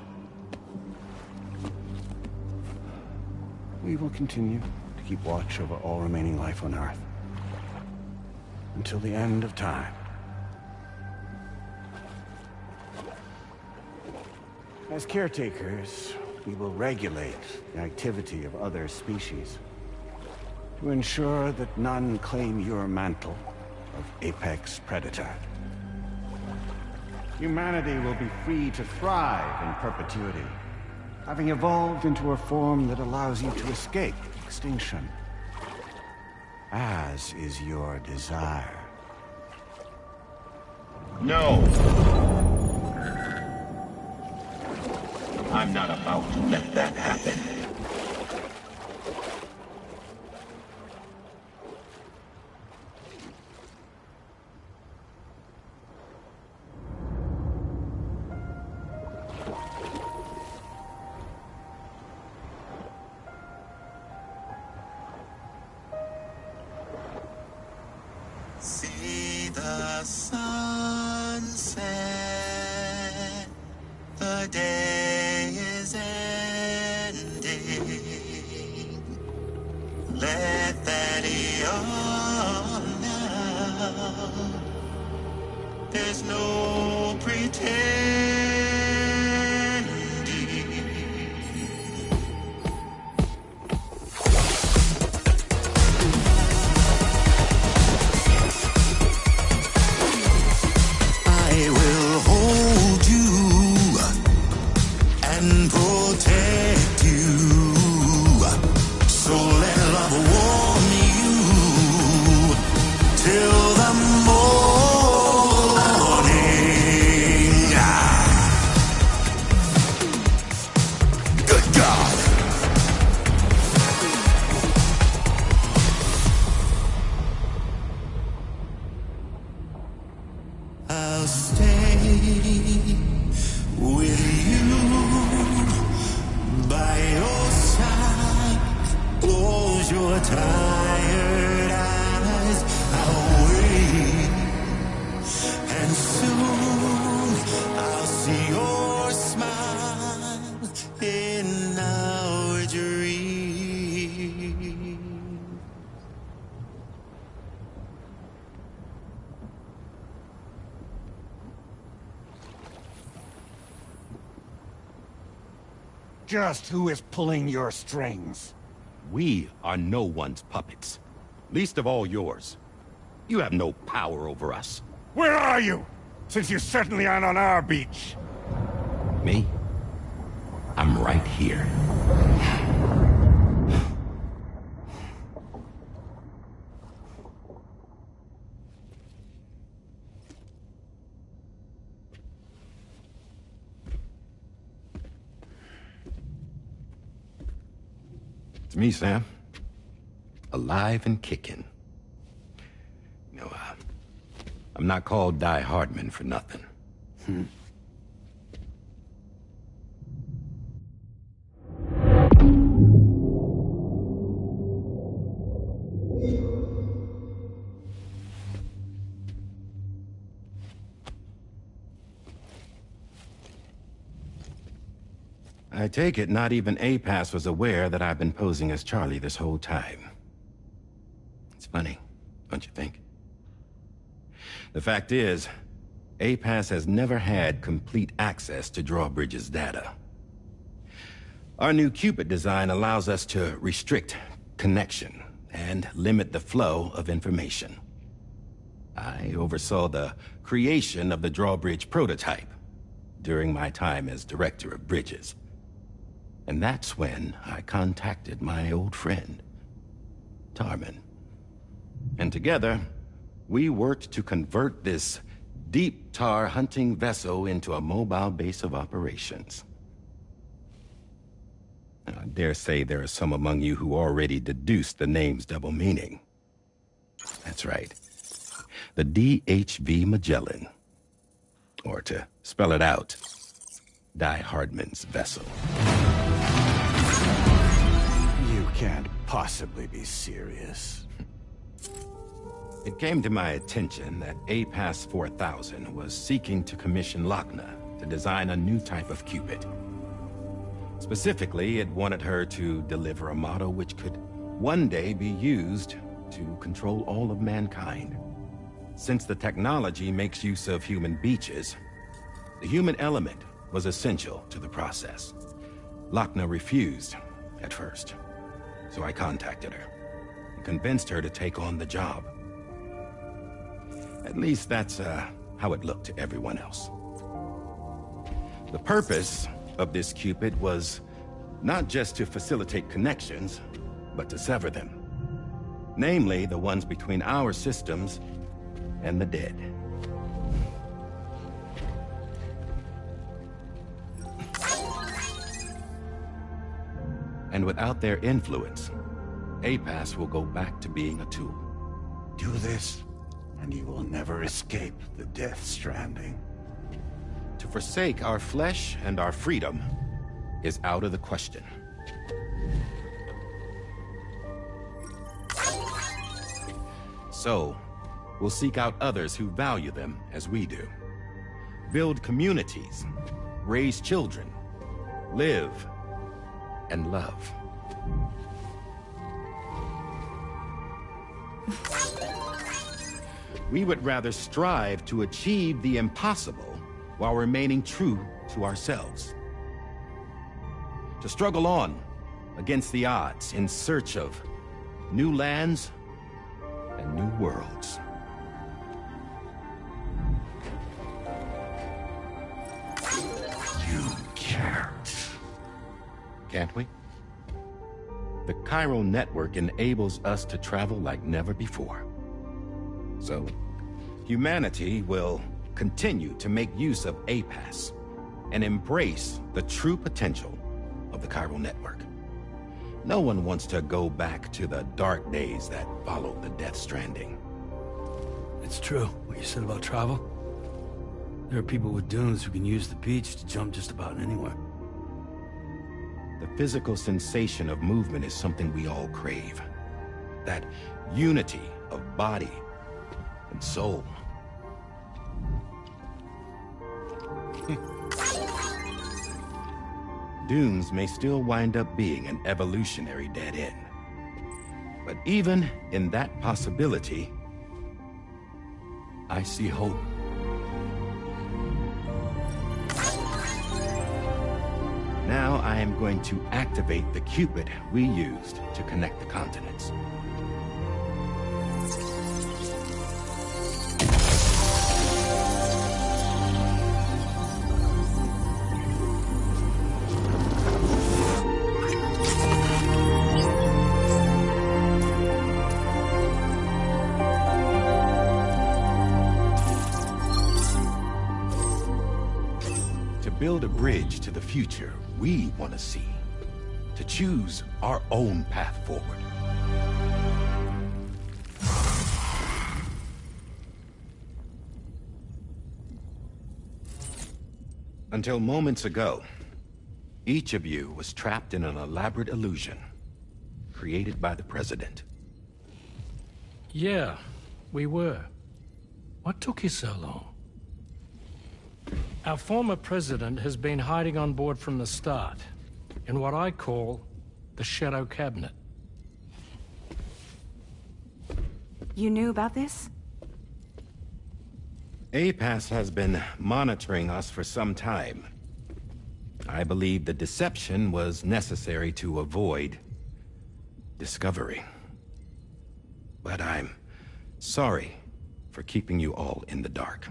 We will continue to keep watch over all remaining life on Earth until the end of time. As caretakers, we will regulate the activity of other species to ensure that none claim your mantle of apex predator. Humanity will be free to thrive in perpetuity, having evolved into a form that allows you to escape extinction, as is your desire. No! I'm not about to let that happen. See the sunset, the day is ending. Let that yawn now. There's no pretending. I will hold you and protect you. So let love warm you till the morning. I'll stay with you by your side. Close your tired eyes. I'll wait, and soon I'll see your smile in our dream. Just who is pulling your strings? We are no one's puppets. Least of all yours. You have no power over us. Where are you? Since you certainly aren't on our beach. Me? I'm right here. It's me, Sam. Alive and kicking. You know, I'm not called Die Hardman for nothing. I take it not even APAS was aware that I've been posing as Charlie this whole time. It's funny, don't you think? The fact is, APAS has never had complete access to Drawbridge's data. Our new Cupid design allows us to restrict connection and limit the flow of information. I oversaw the creation of the Drawbridge prototype during my time as Director of Bridges. And that's when I contacted my old friend, Tarman. And together, we worked to convert this deep tar hunting vessel into a mobile base of operations. I dare say there are some among you who already deduced the name's double meaning. That's right. The DHV Magellan. Or to spell it out, Die Hardman's vessel. You can't possibly be serious. It came to my attention that APAS 4000 was seeking to commission Lochna to design a new type of Cupid. Specifically, it wanted her to deliver a model which could one day be used to control all of mankind. Since the technology makes use of human beaches, the human element was essential to the process. Lochna refused at first, so I contacted her and convinced her to take on the job. At least that's how it looked to everyone else. The purpose of this Cupid was not just to facilitate connections, but to sever them. Namely, the ones between our systems and the dead. And without their influence, APAS will go back to being a tool. Do this, and you will never escape the Death Stranding. To forsake our flesh and our freedom is out of the question. So, we'll seek out others who value them as we do. Build communities, raise children, live, and love. We would rather strive to achieve the impossible while remaining true to ourselves. To struggle on against the odds in search of new lands and new worlds. You can't. Can't we? The chiral network enables us to travel like never before. So, humanity will continue to make use of APAS and embrace the true potential of the chiral network. No one wants to go back to the dark days that followed the Death Stranding. It's true, what you said about travel. There are people with dunes who can use the beach to jump just about anywhere. The physical sensation of movement is something we all crave. That unity of body and soul. Dunes may still wind up being an evolutionary dead end. But even in that possibility, I see hope. Now I am going to activate the Cupid we used to connect the continents. Build a bridge to the future we want to see, to choose our own path forward. Until moments ago, each of you was trapped in an elaborate illusion created by the President. Yeah, we were. What took you so long? Our former president has been hiding on board from the start, in what I call the Shadow Cabinet. You knew about this? APAS has been monitoring us for some time. I believe the deception was necessary to avoid discovery. But I'm sorry for keeping you all in the dark.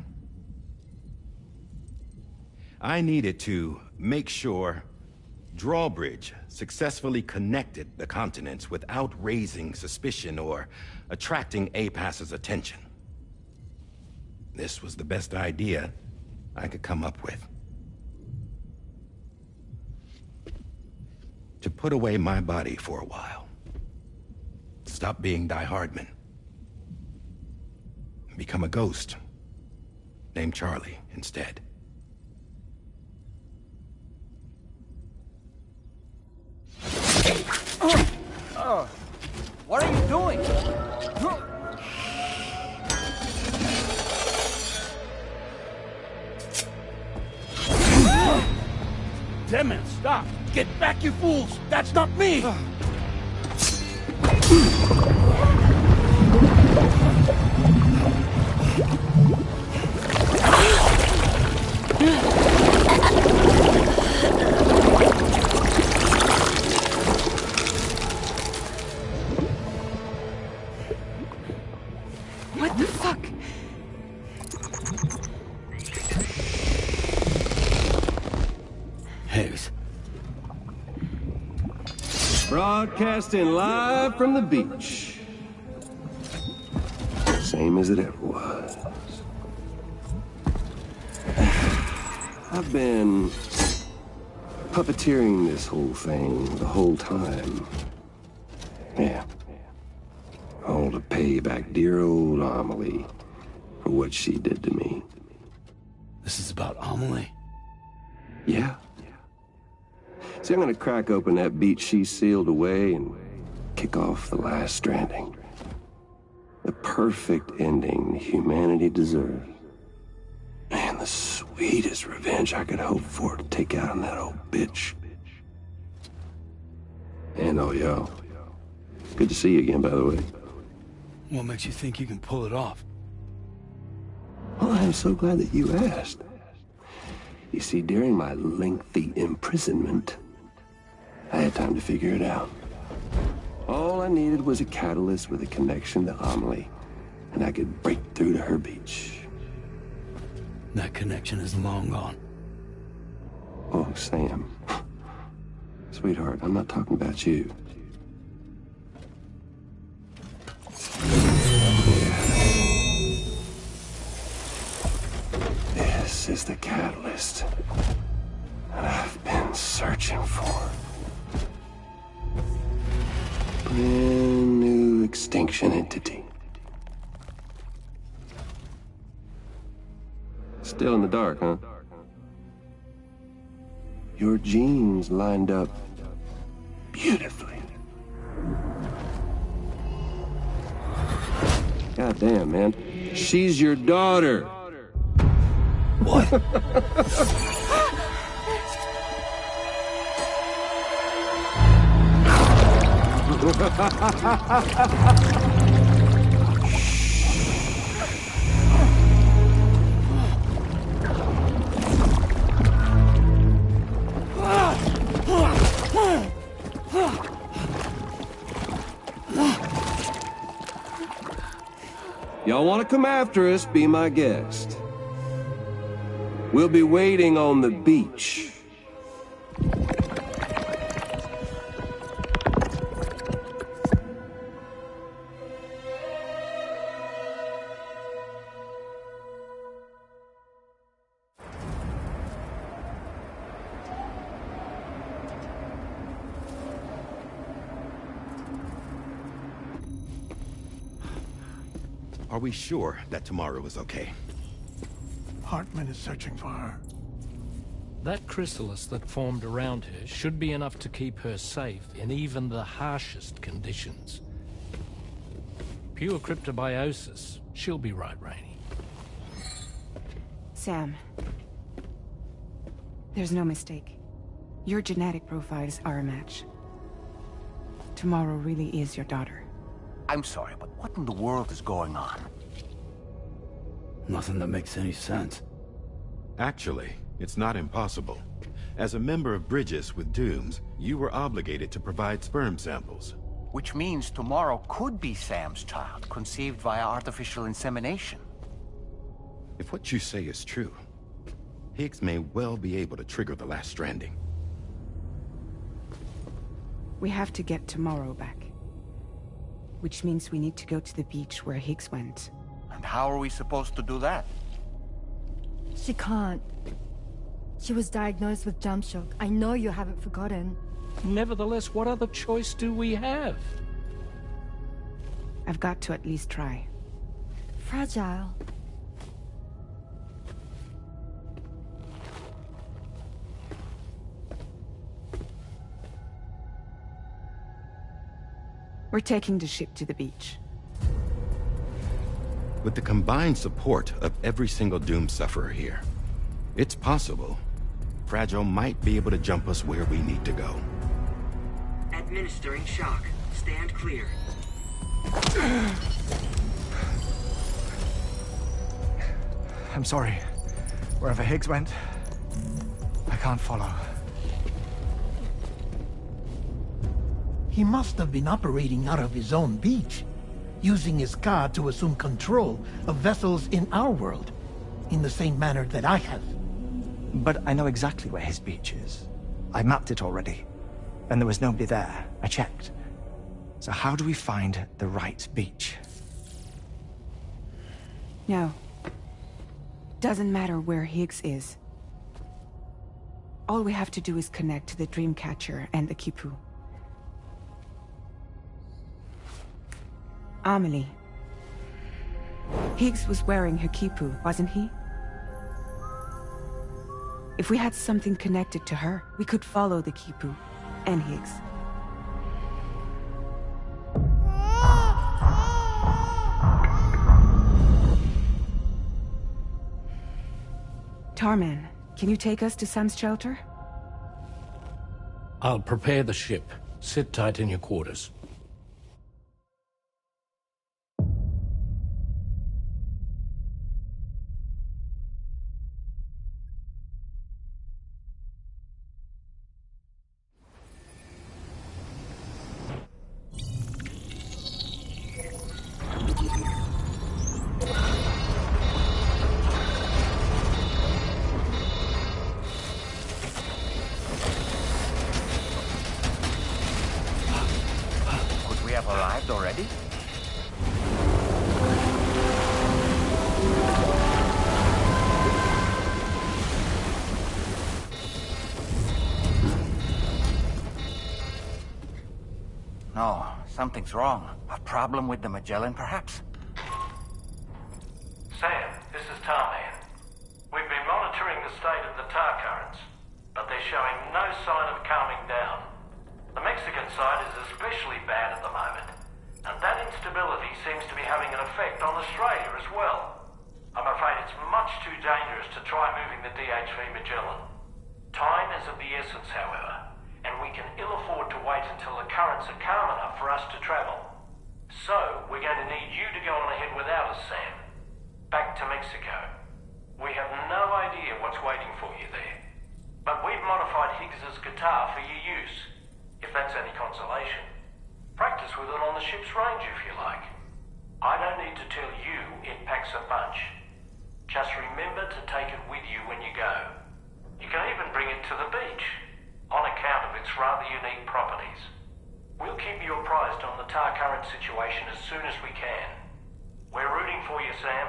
I needed to make sure Drawbridge successfully connected the continents without raising suspicion or attracting APAS's attention. This was the best idea I could come up with. To put away my body for a while. Stop being Die Hardman. Become a ghost. Named Charlie instead. What are you doing? Damn it, stop! Get back, you fools! That's not me! What the fuck? Higgs. Broadcasting live from the beach. Same as it ever was. I've been puppeteering this whole thing the whole time. Yeah. All to pay back dear old Amelie for what she did to me. This is about Amelie? Yeah. See, I'm gonna crack open that beach she sealed away and kick off the last stranding. The perfect ending humanity deserves. And the sweetest revenge I could hope for to take out on that old bitch. And oh, yo. Good to see you again, by the way. What makes you think you can pull it off? Well, I'm so glad that you asked. You see, during my lengthy imprisonment, I had time to figure it out. All I needed was a catalyst with a connection to Amelie, and I could break through to her beach. That connection is long gone. Oh, Sam. Sweetheart, I'm not talking about you. This is the catalyst that I've been searching for. Brand new extinction entity. Still in the dark, huh? Your genes lined up beautifully. God damn, man. She's your daughter. What? Y'all want to come after us, be my guest. We'll be waiting on the beach. Are we sure that tomorrow is okay? Hartman is searching for her. That chrysalis that formed around her should be enough to keep her safe in even the harshest conditions. Pure cryptobiosis. She'll be right, Rainey. Sam. There's no mistake. Your genetic profiles are a match. Tomorrow really is your daughter. I'm sorry, but what in the world is going on? Nothing that makes any sense. Actually, it's not impossible. As a member of Bridges with Dooms, you were obligated to provide sperm samples. Which means tomorrow could be Sam's child, conceived via artificial insemination. If what you say is true, Higgs may well be able to trigger the last stranding. We have to get tomorrow back. Which means we need to go to the beach where Higgs went. And how are we supposed to do that? She can't. She was diagnosed with jump shock. I know you haven't forgotten. Nevertheless, what other choice do we have? I've got to at least try. Fragile. We're taking the ship to the beach. With the combined support of every single Doom sufferer here, it's possible Fragile might be able to jump us where we need to go. Administering shock. Stand clear. I'm sorry. Wherever Higgs went, I can't follow. He must have been operating out of his own beach, using his car to assume control of vessels in our world, in the same manner that I have. But I know exactly where his beach is. I mapped it already, and there was nobody there. I checked. So how do we find the right beach? No. Doesn't matter where Higgs is. All we have to do is connect to the Dreamcatcher and the Kipu. Amelie. Higgs was wearing her Kipu, wasn't he? If we had something connected to her, we could follow the Kipu and Higgs. Tarman, can you take us to Sam's shelter? I'll prepare the ship. Sit tight in your quarters. Arrived already? No, something's wrong. A problem with the Magellan, perhaps? Sam, this is Tarman. We've instability seems to be having an effect on Australia as well. I'm afraid it's much too dangerous to try moving the DHV Magellan. Time is of the essence, however, and we can ill afford to wait until the currents are calm enough for us to travel. So, we're going to need you to go on ahead without us, Sam. Back to Mexico. We have no idea what's waiting for you there. But we've modified Higgs's guitar for your use, if that's any consolation. Practice with it on the ship's range if you like. I don't need to tell you it packs a punch. Just remember to take it with you when you go. You can even bring it to the beach, on account of its rather unique properties. We'll keep you apprised on the tar current situation as soon as we can. We're rooting for you, Sam.